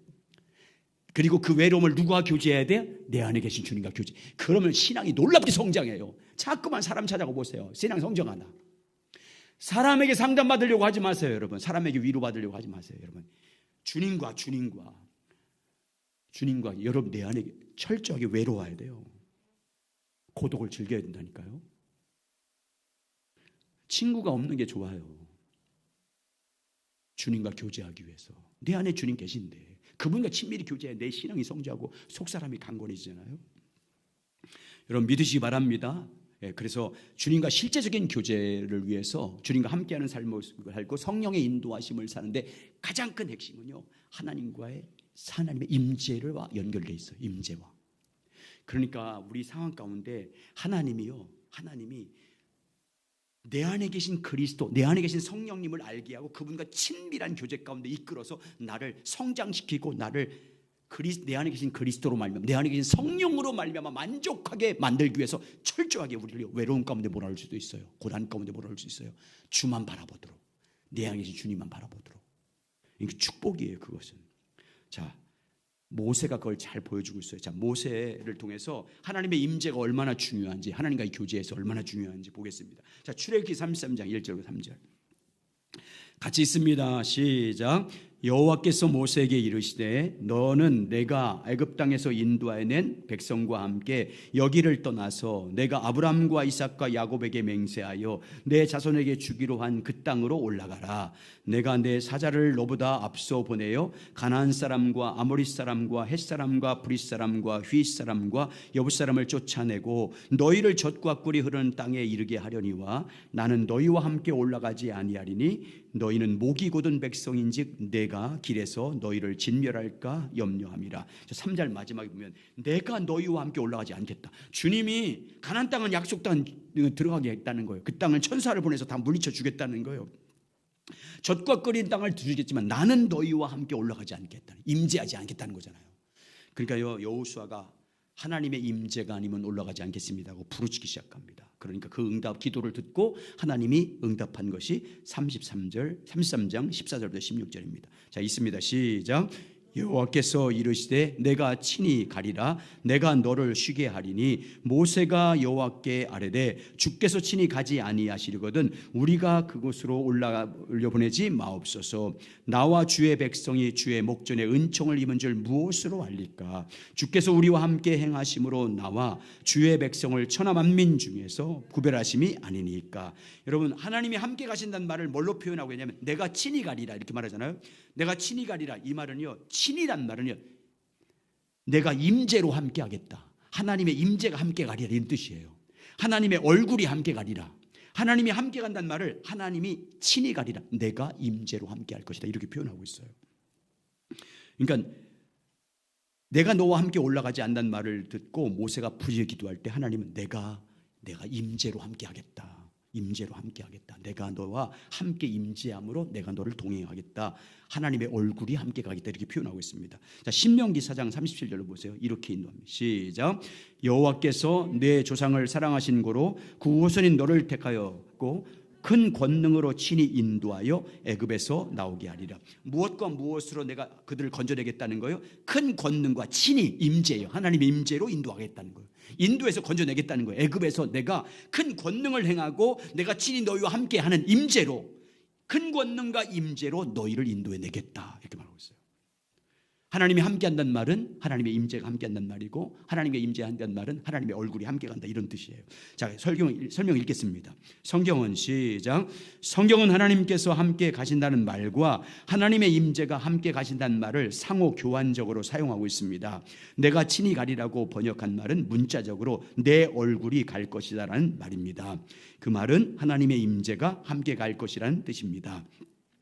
그리고 그 외로움을 누구와 교제해야 돼? 내 안에 계신 주님과 교제. 그러면 신앙이 놀랍게 성장해요. 자꾸만 사람 찾아가 보세요. 신앙 성장하나. 사람에게 상담받으려고 하지 마세요, 여러분. 사람에게 위로받으려고 하지 마세요, 여러분. 주님과 여러분 내 안에 철저하게 외로워야 돼요. 고독을 즐겨야 된다니까요. 친구가 없는 게 좋아요. 주님과 교제하기 위해서. 내 안에 주님 계신데 그분과 친밀히 교제해 내 신앙이 성장하고 속사람이 강건해지잖아요. 여러분 믿으시기 바랍니다. 그래서 주님과 실제적인 교제를 위해서 주님과 함께하는 삶을 살고 성령의 인도하심을 사는데 가장 큰 핵심은요, 하나님의 임재와 연결되어 있어요. 임재와. 그러니까 우리 상황 가운데 하나님이 내 안에 계신 그리스도, 내 안에 계신 성령님을 알게 하고 그분과 친밀한 교제 가운데 이끌어서 나를 성장시키고 내 안에 계신 그리스도로 말미암아, 내 안에 계신 성령으로 말미암아 만족하게 만들기 위해서 철저하게 우리를 외로움 가운데 몰아올 수도 있어요. 고난 가운데 몰아올 수 있어요. 주만 바라보도록, 내 안에 계신 주님만 바라보도록. 이게 축복이에요, 그것은. 자, 모세가 그걸 잘 보여주고 있어요. 자, 모세를 통해서 하나님의 임재가 얼마나 중요한지, 하나님과의 교제에서 얼마나 중요한지 보겠습니다. 자, 출애굽기 33장 1절과 3절 같이 있습니다. 시작. 여호와께서 모세에게 이르시되 너는 내가 애굽 땅에서 인도하여낸 백성과 함께 여기를 떠나서 내가 아브라함과 이삭과 야곱에게 맹세하여 내 자손에게 주기로 한 그 땅으로 올라가라. 내가 내 사자를 너보다 앞서 보내어 가나안 사람과 아모리 사람과 헷 사람과 브릿 사람과 휘 사람과 여부 사람을 쫓아내고 너희를 젖과 꿀이 흐르는 땅에 이르게 하려니와 나는 너희와 함께 올라가지 아니하리니 너희는 목이 곧은 백성인즉 내가 길에서 너희를 진멸할까 염려함이라. 3절 마지막에 보면 내가 너희와 함께 올라가지 않겠다. 주님이 가나안 땅은 약속 땅 들어가게 했다는 거예요. 그 땅을 천사를 보내서 다 물리쳐 주겠다는 거예요. 젖과 끓인 땅을 주시겠지만 나는 너희와 함께 올라가지 않겠다. 임재하지 않겠다는 거잖아요. 그러니까 여호수아가 하나님의 임재가 아니면 올라가지 않겠습니다고 부르짖기 시작합니다. 그러니까 그 응답 기도를 듣고 하나님이 응답한 것이 33장 14절부터 16절입니다. 자, 있습니다. 시작. 여호와께서 이르시되 내가 친히 가리라. 내가 너를 쉬게 하리니 모세가 여호와께 아뢰되 주께서 친히 가지 아니하시려거든 우리가 그곳으로 올라가려 보내지 마옵소서. 나와 주의 백성이 주의 목전에 은총을 입은 줄 무엇으로 알릴까? 주께서 우리와 함께 행하심으로 나와 주의 백성을 천하 만민 중에서 구별하심이 아니니까. 여러분, 하나님이 함께 가신다는 말을 뭘로 표현하고 있냐면 내가 친히 가리라 이렇게 말하잖아요. 내가 친히 가리라 이 말은요, 친이란 말은요, 내가 임재로 함께 하겠다. 하나님의 임재가 함께 가리라 이런 뜻이에요. 하나님의 얼굴이 함께 가리라. 하나님이 함께 간다는 말을 하나님이 친히 가리라. 내가 임재로 함께 할 것이다 이렇게 표현하고 있어요. 그러니까 내가 너와 함께 올라가지 않는 말을 듣고 모세가 부지에 기도할 때 하나님은 내가 임재로 함께 하겠다. 임재로 함께 하겠다. 내가 너와 함께 임재함으로 내가 너를 동행하겠다. 하나님의 얼굴이 함께 가겠다 이렇게 표현하고 있습니다. 자, 신명기 4장 37절로 보세요. 이렇게 인도합니다. 시작. 여호와께서 내 조상을 사랑하신 고로 그 우선인 너를 택하였고 큰 권능으로 친히 인도하여 애굽에서 나오게 하리라. 무엇과 무엇으로 내가 그들을 건져내겠다는 거예요? 큰 권능과 친히 임재예요. 하나님의 임재로 인도하겠다는 거예요. 인도에서 건져내겠다는 거예요. 애굽에서 내가 큰 권능을 행하고 내가 친히 너희와 함께하는 임재로, 큰 권능과 임재로 너희를 인도해내겠다 이렇게 말하고 있어요. 하나님이 함께한다는 말은 하나님의 임재가 함께한다는 말이고 하나님의 임재한다는 말은 하나님의 얼굴이 함께간다 이런 뜻이에요. 자, 설명 읽겠습니다. 성경은 시작. 성경은 하나님께서 함께 가신다는 말과 하나님의 임재가 함께 가신다는 말을 상호 교환적으로 사용하고 있습니다. 내가 친히 가리라고 번역한 말은 문자적으로 내 얼굴이 갈 것이다라는 말입니다. 그 말은 하나님의 임재가 함께 갈 것이라는 뜻입니다.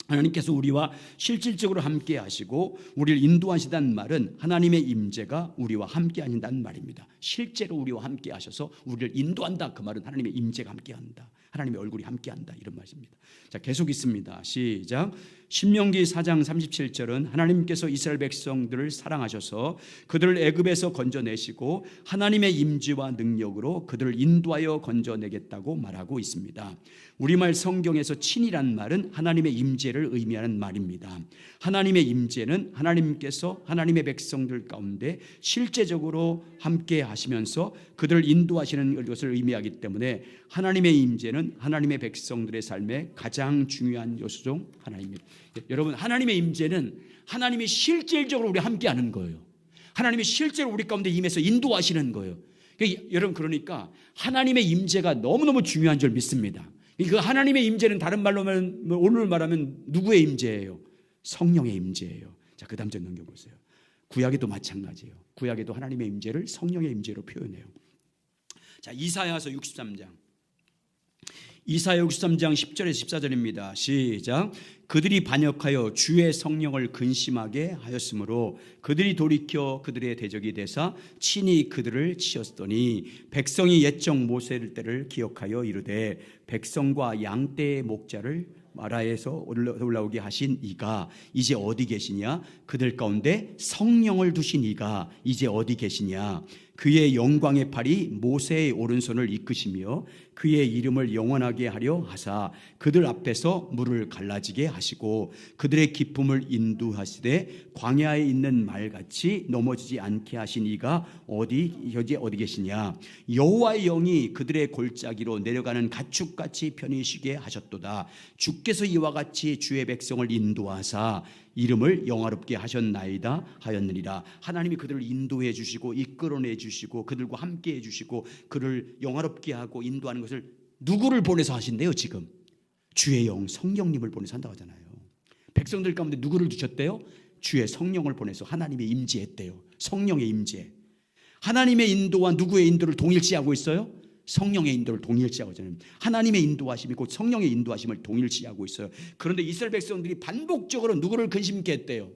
하나님께서 우리와 실질적으로 함께 하시고 우리를 인도하시다는 말은 하나님의 임재가 우리와 함께 하신다는 말입니다. 실제로 우리와 함께 하셔서 우리를 인도한다. 그 말은 하나님의 임재가 함께 한다. 하나님의 얼굴이 함께 한다 이런 말입니다. 자, 계속 있습니다. 시작. 신명기 4장 37절은 하나님께서 이스라엘 백성들을 사랑하셔서 그들을 애굽에서 건져내시고 하나님의 임재와 능력으로 그들을 인도하여 건져내겠다고 말하고 있습니다. 우리말 성경에서 친이란 말은 하나님의 임재를 의미하는 말입니다. 하나님의 임재는 하나님께서 하나님의 백성들 가운데 실제적으로 함께 하시면서 그들을 인도하시는 것을 의미하기 때문에 하나님의 임재는 하나님의 백성들의 삶의 가장 중요한 요소 중 하나입니다. 여러분, 하나님의 임재는 하나님이 실질적으로 우리 함께하는 거예요. 하나님이 실제로 우리 가운데 임해서 인도하시는 거예요. 여러분, 그러니까 하나님의 임재가 너무너무 중요한 줄 믿습니다. 그 하나님의 임재는 다른 말로 하면, 오늘 말하면 누구의 임재예요? 성령의 임재예요. 자, 그 다음 절 넘겨보세요. 구약에도 마찬가지예요. 구약에도 하나님의 임재를 성령의 임재로 표현해요. 자, 이사야서 63장 10절에서 14절입니다. 시작. 그들이 반역하여 주의 성령을 근심하게 하였으므로 그들이 돌이켜 그들의 대적이 되사 친히 그들을 치었더니 백성이 옛적 모세 때를 기억하여 이르되 백성과 양떼의 목자를 마라에서 올라오게 하신 이가 이제 어디 계시냐? 그들 가운데 성령을 두신 이가 이제 어디 계시냐? 그의 영광의 팔이 모세의 오른손을 이끄시며 그의 이름을 영원하게 하려 하사 그들 앞에서 물을 갈라지게 하시고 그들의 기쁨을 인도하시되 광야에 있는 말같이 넘어지지 않게 하신 이가 어디 계시냐. 여호와의 영이 그들의 골짜기로 내려가는 가축같이 편히 쉬게 하셨도다. 주께서 이와 같이 주의 백성을 인도하사 이름을 영화롭게 하셨나이다 하였느니라. 하나님이 그들을 인도해 주시고 이끌어내 주시고 그들과 함께 해 주시고 그를 영화롭게 하고 인도하는 것을 누구를 보내서 하신대요? 지금 주의 영 성령님을 보내서 한다고 하잖아요. 백성들 가운데 누구를 두셨대요? 주의 성령을 보내서 하나님의 임재했대요. 성령의 임재. 하나님의 인도와 누구의 인도를 동일시하고 있어요? 성령의 인도를 동일시하고 있잖아요. 하나님의 인도하심이 곧 성령의 인도하심을 동일시하고 있어요. 그런데 이스라엘 백성들이 반복적으로 누구를 근심케 했대요?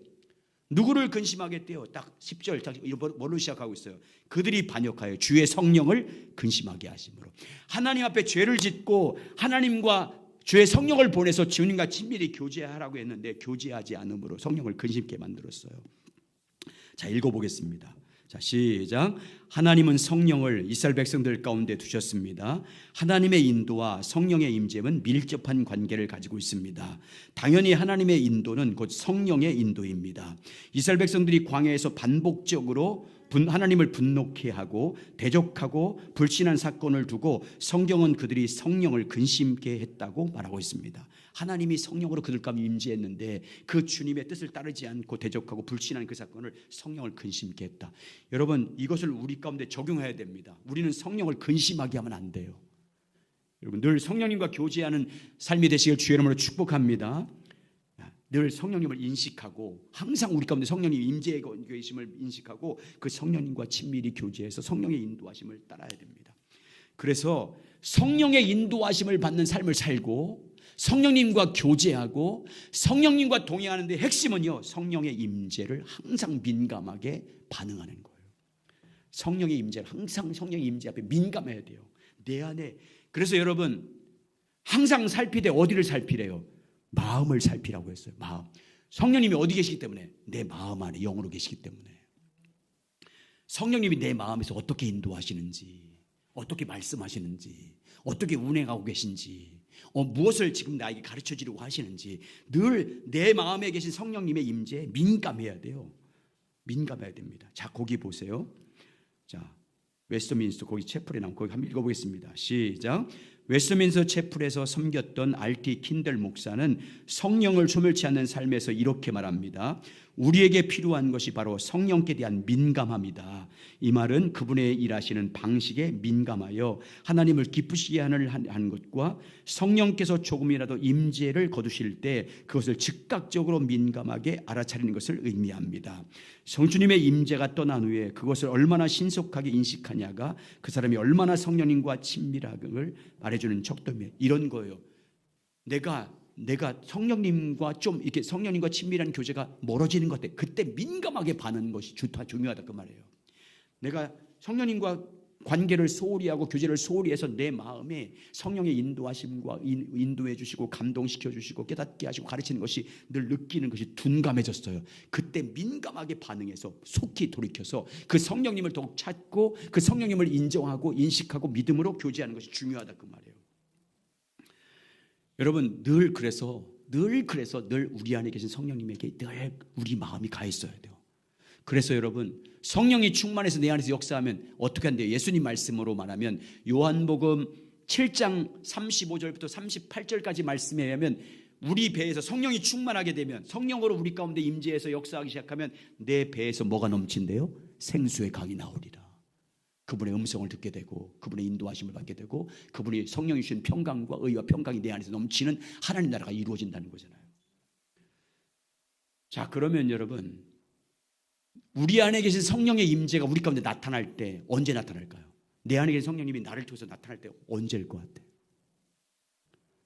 누구를 근심하게 했대요? 딱 10절 뭘로 시작하고 있어요? 그들이 반역하여 주의 성령을 근심하게 하심으로. 하나님 앞에 죄를 짓고 하나님과 주의 성령을 보내서 주님과 친밀히 교제하라고 했는데 교제하지 않음으로 성령을 근심케 만들었어요. 자, 읽어보겠습니다. 자, 시작. 하나님은 성령을 이스라엘 백성들 가운데 두셨습니다. 하나님의 인도와 성령의 임재는 밀접한 관계를 가지고 있습니다. 당연히 하나님의 인도는 곧 성령의 인도입니다. 이스라엘 백성들이 광야에서 반복적으로 하나님을 분노케 하고 대적하고 불신한 사건을 두고 성경은 그들이 성령을 근심케 했다고 말하고 있습니다. 하나님이 성령으로 그들 가운데 임재했는데 그 주님의 뜻을 따르지 않고 대적하고 불신한 그 사건을 성령을 근심케 했다. 여러분, 이것을 우리 가운데 적용해야 됩니다. 우리는 성령을 근심하게 하면 안 돼요. 여러분, 늘 성령님과 교제하는 삶이 되시길 주의 이름으로 축복합니다. 늘 성령님을 인식하고 항상 우리 가운데 성령님 임재해 계심을 인식하고 그 성령님과 친밀히 교제해서 성령의 인도하심을 따라야 됩니다. 그래서 성령의 인도하심을 받는 삶을 살고 성령님과 교제하고 성령님과 동행하는데 핵심은요, 성령의 임재를 항상 민감하게 반응하는 거예요. 성령의 임재를 항상 성령의 임재 앞에 민감해야 돼요. 내 안에. 그래서 여러분 항상 살피되 어디를 살피래요? 마음을 살피라고 했어요. 마음. 성령님이 어디 계시기 때문에? 내 마음 안에 영으로 계시기 때문에. 성령님이 내 마음에서 어떻게 인도하시는지, 어떻게 말씀하시는지, 어떻게 운행하고 계신지, 무엇을 지금 나에게 가르쳐 주려고 하시는지 늘 내 마음에 계신 성령님의 임재에 민감해야 돼요. 민감해야 됩니다. 자, 거기 보세요. 자, 웨스트민스터 거기 채플에 나온 거기 한번 읽어보겠습니다. 시작. 웨스트민스터 채플에서 섬겼던 R.T. 킨들 목사는 성령을 소멸치 않는 삶에서 이렇게 말합니다. 우리에게 필요한 것이 바로 성령께 대한 민감함이다. 이 말은 그분의 일하시는 방식에 민감하여 하나님을 기쁘시게 하는 것과 성령께서 조금이라도 임재를 거두실 때 그것을 즉각적으로 민감하게 알아차리는 것을 의미합니다. 성주님의 임재가 떠난 후에 그것을 얼마나 신속하게 인식하냐가 그 사람이 얼마나 성령님과 친밀함을 말해주는 척도입니다. 이런 거예요. 내가 성령님과 좀 이렇게 성령님과 친밀한 교제가 멀어지는 것 같아. 그때 민감하게 반하는 것이 중요하다 그 말이에요. 내가 성령님과 관계를 소홀히 하고 교제를 소홀히 해서 내 마음에 성령의 인도하심과 인도해 주시고 감동시켜 주시고 깨닫게 하시고 가르치는 것이 늘 느끼는 것이 둔감해졌어요. 그때 민감하게 반응해서 속히 돌이켜서 그 성령님을 더욱 찾고 그 성령님을 인정하고 인식하고 믿음으로 교제하는 것이 중요하다 그 말이에요. 여러분, 늘 우리 안에 계신 성령님에게 늘 우리 마음이 가 있어야 돼요. 그래서 여러분, 성령이 충만해서 내 안에서 역사하면 어떻게 한대요? 예수님 말씀으로 말하면 요한복음 7장 35절부터 38절까지 말씀에 의하면 우리 배에서 성령이 충만하게 되면, 성령으로 우리 가운데 임재해서 역사하기 시작하면 내 배에서 뭐가 넘친대요? 생수의 강이 나오리라. 그분의 음성을 듣게 되고 그분의 인도하심을 받게 되고 그분이 성령이 주신 평강과 의와 평강이 내 안에서 넘치는 하나님 나라가 이루어진다는 거잖아요. 자, 그러면 여러분, 우리 안에 계신 성령의 임재가 우리 가운데 나타날 때 언제 나타날까요? 내 안에 계신 성령님이 나를 통해서 나타날 때 언제일 것 같아요?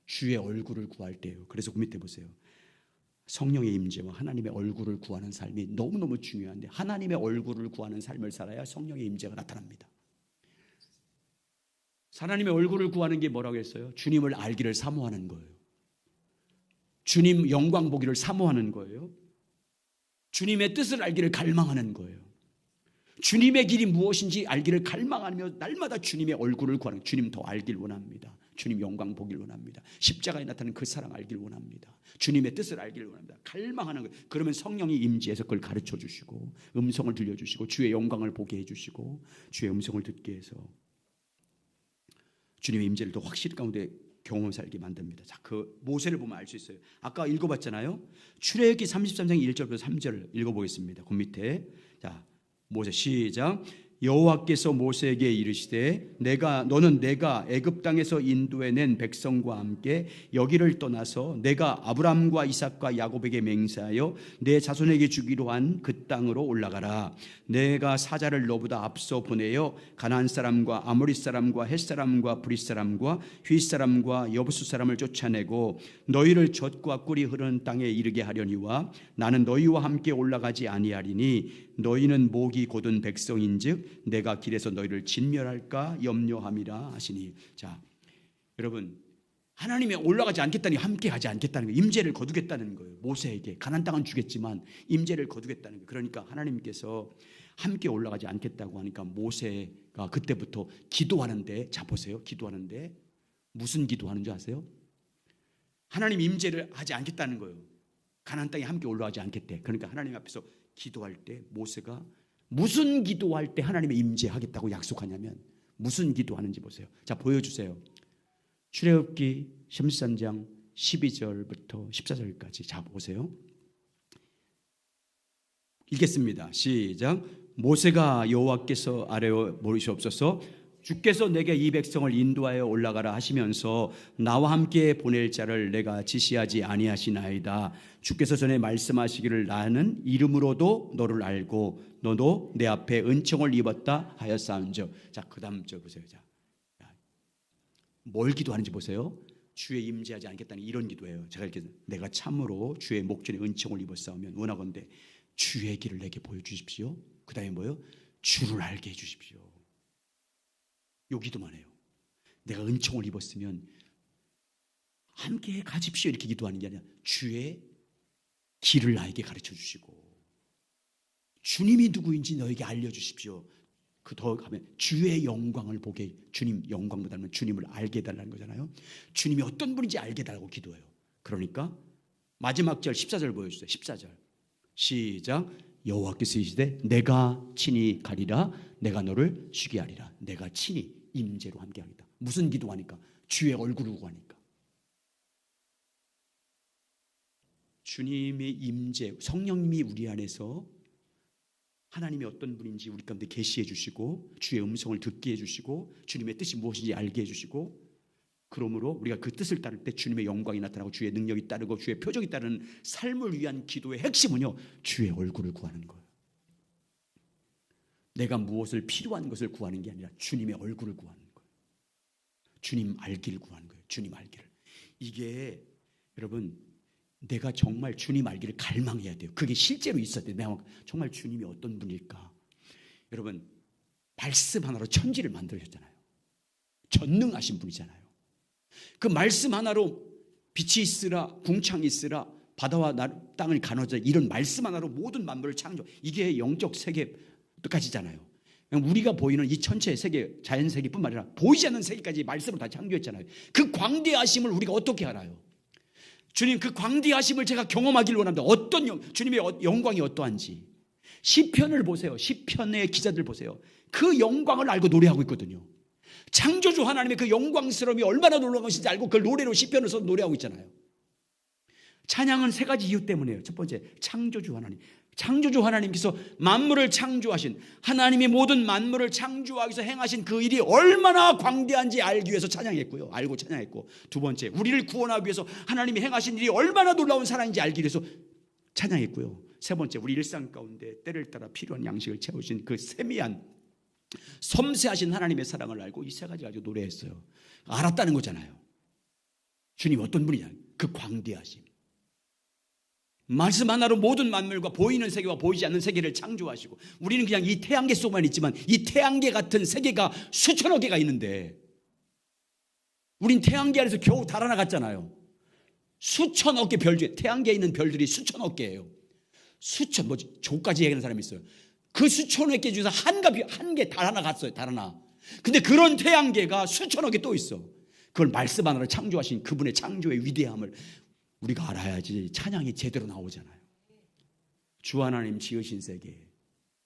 주의 얼굴을 구할 때예요. 그래서 그 밑에 보세요. 성령의 임재와 하나님의 얼굴을 구하는 삶이 너무너무 중요한데 하나님의 얼굴을 구하는 삶을 살아야 성령의 임재가 나타납니다. 하나님의 얼굴을 구하는 게 뭐라고 했어요? 주님을 알기를 사모하는 거예요. 주님 영광 보기를 사모하는 거예요. 주님의 뜻을 알기를 갈망하는 거예요. 주님의 길이 무엇인지 알기를 갈망하며 날마다 주님의 얼굴을 구하는, 주님 더 알길 원합니다. 주님 영광 보길 원합니다. 십자가에 나타나는 그 사랑 알길 원합니다. 주님의 뜻을 알길 원합니다. 갈망하는 거예요. 그러면 성령이 임재해서 그걸 가르쳐 주시고 음성을 들려주시고 주의 영광을 보게 해주시고 주의 음성을 듣게 해서 주님의 임재를 더 확실히 가운데 경험 살게 만듭니다. 자, 그 모세를 보면 알 수 있어요. 아까 읽어봤잖아요. 출애굽기 33장 1절부터 3절 읽어보겠습니다. 그 밑에 자, 모세 시작. 여호와께서 모세에게 이르시되 너는 내가 애굽 땅에서 인도해낸 백성과 함께 여기를 떠나서 내가 아브람과 이삭과 야곱에게 맹세하여 내 자손에게 주기로 한 그 땅으로 올라가라. 내가 사자를 너보다 앞서 보내어 가나안 사람과 아모리 사람과 헷 사람과 브릿 사람과 휘 사람과 여부수 사람을 쫓아내고 너희를 젖과 꿀이 흐르는 땅에 이르게 하려니와 나는 너희와 함께 올라가지 아니하리니 너희는 목이 곧은 백성인즉 내가 길에서 너희를 진멸할까 염려함이라 하시니. 자, 여러분, 하나님이 올라가지 않겠다니 함께 가지 않겠다는 거예요. 임재를 거두겠다는 거예요. 모세에게 가나안 땅은 주겠지만 임재를 거두겠다는 거예요. 그러니까 하나님께서 함께 올라가지 않겠다고 하니까 모세가 그때부터 기도하는데, 자 보세요. 기도하는데 무슨 기도하는 줄 아세요? 하나님 임재를 하지 않겠다는 거예요. 가나안 땅에 함께 올라가지 않겠대. 그러니까 하나님 앞에서 기도할 때 모세가 무슨 기도할 때 하나님의 임재하겠다고 약속하냐면 무슨 기도하는지 보세요. 자, 보여주세요. 출애굽기 13장 12절부터 14절까지 자 보세요. 읽겠습니다. 시작. 모세가 여호와께서 아뢰어 물으시옵소서 주께서 내게 이 백성을 인도하여 올라가라 하시면서 나와 함께 보낼 자를 내가 지시하지 아니하시나이다. 주께서 전에 말씀하시기를 나는 이름으로도 너를 알고 너도 내 앞에 은총을 입었다 하였사온즉. 자, 그다음 절 보세요. 자, 뭘 기도하는지 보세요. 주의 임재하지 않겠다는 이런 기도예요. 제가 이렇게 내가 참으로 주의 목전에 은총을 입었사오면 원하건대 주의 길을 내게 보여주십시오. 그 다음에 뭐예요? 주를 알게 해주십시오. 요 기도만 해요. 내가 은총을 입었으면 함께 가십시오 이렇게 기도하는 게 아니라 주의 길을 나에게 가르쳐 주시고 주님이 누구인지 너에게 알려주십시오. 그 더 가면 주의 영광을 보게, 주님 영광보다는 주님을 알게 해달라는 거잖아요. 주님이 어떤 분인지 알게 해달라고 기도해요. 그러니까 마지막 절 14절 보여주세요. 14절 시작. 여호와께서 이르시되 내가 친히 가리라. 내가 너를 쉬게 하리라. 내가 친히 임재로 함께 하겠다. 무슨 기도하니까? 주의 얼굴을 구하니까. 주님의 임재, 성령님이 우리 안에서 하나님이 어떤 분인지 우리 가운데 계시해 주시고 주의 음성을 듣게 해 주시고 주님의 뜻이 무엇인지 알게 해 주시고 그러므로 우리가 그 뜻을 따를 때 주님의 영광이 나타나고 주의 능력이 따르고 주의 표적이 따르는 삶을 위한 기도의 핵심은요, 주의 얼굴을 구하는 거예요. 내가 무엇을 필요한 것을 구하는 게 아니라 주님의 얼굴을 구하는 거예요. 주님 알기를 구하는 거예요. 주님 알기를. 이게 여러분 내가 정말 주님 알기를 갈망해야 돼요. 그게 실제로 있어야 돼요. 내가 정말 주님이 어떤 분일까. 여러분 말씀 하나로 천지를 만들어줬잖아요. 전능하신 분이잖아요. 그 말씀 하나로 빛이 있으라 궁창이 있으라 바다와 땅을 가누자 이런 말씀 하나로 모든 만물을 창조. 이게 영적 세계까지잖아요. 우리가 보이는 이 전체 세계 자연 세계뿐만 아니라 보이지 않는 세계까지 말씀으로 다 창조했잖아요. 그 광대하심을 우리가 어떻게 알아요? 주님 그 광대하심을 제가 경험하기를 원합니다. 주님의 영광이 어떠한지. 시편을 보세요. 시편의 기자들 보세요. 그 영광을 알고 노래하고 있거든요. 창조주 하나님의 그 영광스러움이 얼마나 놀라운 것인지 알고 그걸 노래로 시편을 써서 노래하고 있잖아요. 찬양은 세 가지 이유 때문이에요. 첫 번째, 창조주 하나님. 창조주 하나님께서 만물을 창조하신 하나님이 모든 만물을 창조하기 위해서 행하신 그 일이 얼마나 광대한지 알기 위해서 찬양했고요. 알고 찬양했고, 두 번째, 우리를 구원하기 위해서 하나님이 행하신 일이 얼마나 놀라운 사랑인지 알기 위해서 찬양했고요. 세 번째, 우리 일상 가운데 때를 따라 필요한 양식을 채우신 그 세미한 섬세하신 하나님의 사랑을 알고 이 세 가지 가지고 노래했어요. 알았다는 거잖아요. 주님 어떤 분이냐? 그 광대하심. 말씀 하나로 모든 만물과 보이는 세계와 보이지 않는 세계를 창조하시고, 우리는 그냥 이 태양계 속만 있지만 이 태양계 같은 세계가 수천억 개가 있는데 우린 태양계 안에서 겨우 달아나갔잖아요. 수천억 개 별 중에 태양계에 있는 별들이 수천억 개예요. 조까지 얘기하는 사람이 있어요. 그 수천억 개 중에서 한 개 달 하나 갔어요. 달 하나. 근데 그런 태양계가 수천억 개 또 있어. 그걸 말씀 하나로 창조하신 그분의 창조의 위대함을 우리가 알아야지 찬양이 제대로 나오잖아요. 주 하나님 지으신 세계,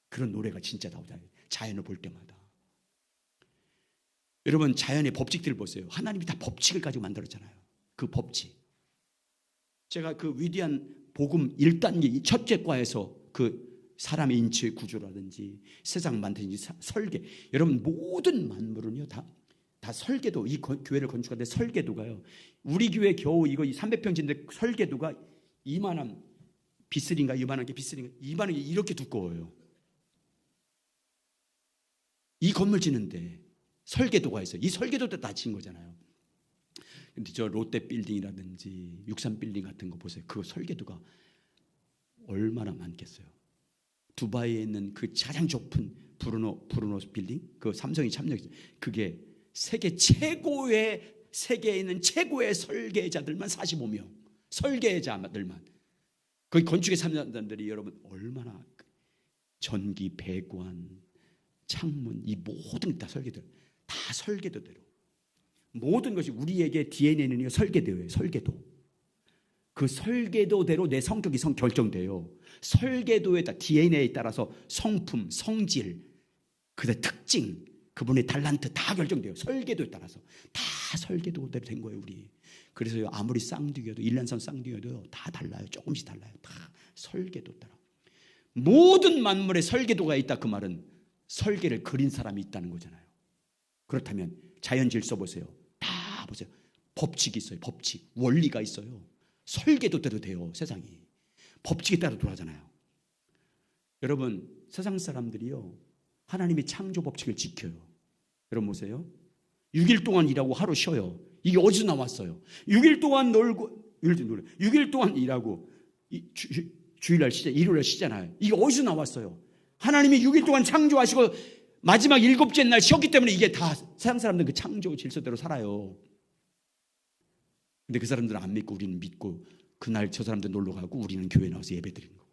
그런 노래가 진짜 나오잖아요. 자연을 볼 때마다. 여러분, 자연의 법칙들을 보세요. 하나님이 다 법칙을 가지고 만들었잖아요. 그 법칙. 제가 그 위대한 복음 1단계 첫째 과에서 그 사람의 인체 구조라든지 세상 만드는지 설계, 여러분 모든 만물은요 다 설계도, 이 교회를 건축하는데 설계도가요, 우리 교회 겨우 이거 300평지인데 설계도가 이만한 비슬인가, 이만한 게 비슬인가, 이만한 게 이렇게 두꺼워요. 이 건물 짓는데 설계도가 있어요. 이 설계도도 다 지은 거잖아요. 근데 저 롯데 빌딩이라든지 63 빌딩 같은 거 보세요. 그 설계도가 얼마나 많겠어요. 두바이에 있는 그 가장 좁은 브루노 빌딩, 그 삼성이 참여했어요. 그게 세계에 있는 최고의 설계자들만 45명, 설계자들만. 거기 건축에 참여한 사람들이 여러분 얼마나, 전기, 배관, 창문, 이 모든 게 다 설계대로, 다 설계도대로. 모든 것이 우리에게 DNA는 설계도예요. 설계도. 그 설계도대로 내 성격이 결정돼요. 설계도에 따라, DNA에 따라서 성품, 성질, 그의 특징, 그분의 달란트 다 결정돼요. 설계도에 따라서 다 설계도대로 된 거예요, 우리. 그래서 아무리 쌍둥이여도, 일란성 쌍둥이여도 다 달라요. 조금씩 달라요. 다 설계도 따라. 모든 만물에 설계도가 있다, 그 말은 설계를 그린 사람이 있다는 거잖아요. 그렇다면 자연 질서 보세요. 다 보세요. 법칙이 있어요. 법칙, 원리가 있어요. 설계도대로 돼요. 세상이 법칙에 따라 돌아가잖아요. 여러분, 세상 사람들이요 하나님의 창조 법칙을 지켜요. 여러분 보세요. 6일 동안 일하고 하루 쉬어요. 이게 어디서 나왔어요? 6일 동안 놀고 6일 동안 일하고 주일날 쉬자, 일요일날 쉬잖아요. 이게 어디서 나왔어요? 하나님이 6일 동안 창조하시고 마지막 7째 날 쉬었기 때문에 이게 다 세상 사람들 그 창조 질서대로 살아요. 근데 그 사람들은 안 믿고 우리는 믿고, 그날 저 사람들 놀러 가고 우리는 교회 나와서 예배 드리는 거고.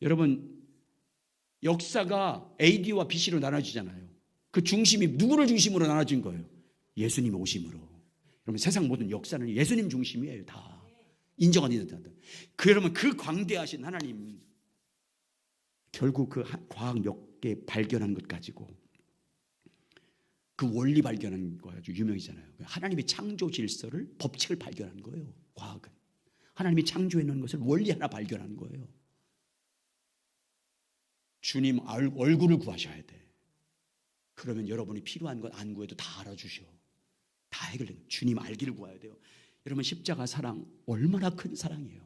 여러분, 역사가 AD와 BC로 나눠지잖아요. 그 중심이 누구를 중심으로 나눠진 거예요? 예수님 오심으로. 여러분, 세상 모든 역사는 예수님 중심이에요. 다 인정한 이들. 여러분, 그 광대하신 하나님, 결국 그 과학 몇 개 발견한 것 가지고 그 원리 발견한 거 아주 유명이잖아요. 하나님의 창조 질서를, 법칙을 발견한 거예요. 과학은 하나님이 창조해 놓은 것을 원리 하나 발견한 거예요. 주님 얼굴을 구하셔야 돼. 그러면 여러분이 필요한 것 안 구해도 다 알아주셔. 다 해결돼요. 주님 알기를 구해야 돼요. 여러분, 십자가 사랑 얼마나 큰 사랑이에요.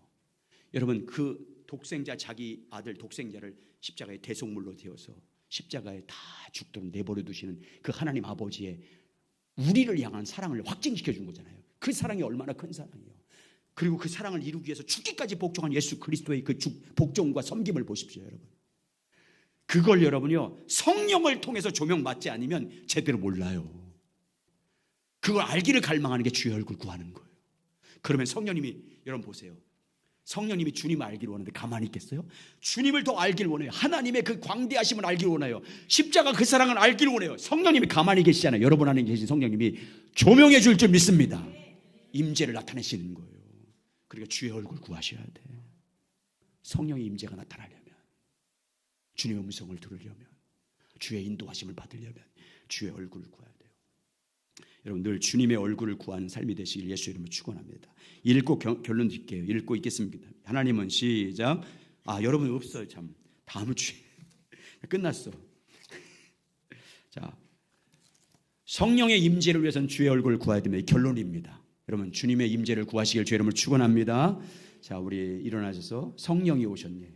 여러분, 그 독생자, 자기 아들 독생자를 십자가에 대속물로 되어서 십자가에 다 죽도록 내버려 두시는 그 하나님 아버지의 우리를 향한 사랑을 확증시켜 준 거잖아요. 그 사랑이 얼마나 큰 사랑이에요. 그리고 그 사랑을 이루기 위해서 죽기까지 복종한 예수 그리스도의 그 복종과 섬김을 보십시오, 여러분. 그걸 여러분이요 성령을 통해서 조명받지 않으면 제대로 몰라요. 그걸 알기를 갈망하는 게 주의 얼굴 구하는 거예요. 그러면 성령님이, 여러분 보세요. 성령님이 주님을 알기를 원하는데 가만히 있겠어요? 주님을 더 알기를 원해요. 하나님의 그 광대하심을 알기를 원해요. 십자가 그 사랑을 알기를 원해요. 성령님이 가만히 계시잖아요. 여러분 안에 계신 성령님이 조명해 줄 줄 믿습니다. 임재를 나타내시는 거예요. 그러니까 주의 얼굴 구하셔야 돼. 성령의 임재가 나타나려면, 주님의 음성을 들으려면, 주의 인도하심을 받으려면 주의 얼굴을 구해야 돼요. 여러분, 늘 주님의 얼굴을 구하는 삶이 되시길 예수 이름으로 축원합니다. 읽고 결론 드릴게요. 읽고 있겠습니다. 하나님은, 시작. 여러분 없어요. 참 다음 주에 끝났어. 자, 성령의 임재를 위해서는 주의 얼굴을 구해야 됩니다. 결론입니다. 여러분, 주님의 임재를 구하시길 주의 이름으로 축원합니다. 자, 우리 일어나셔서, 성령이 오셨네.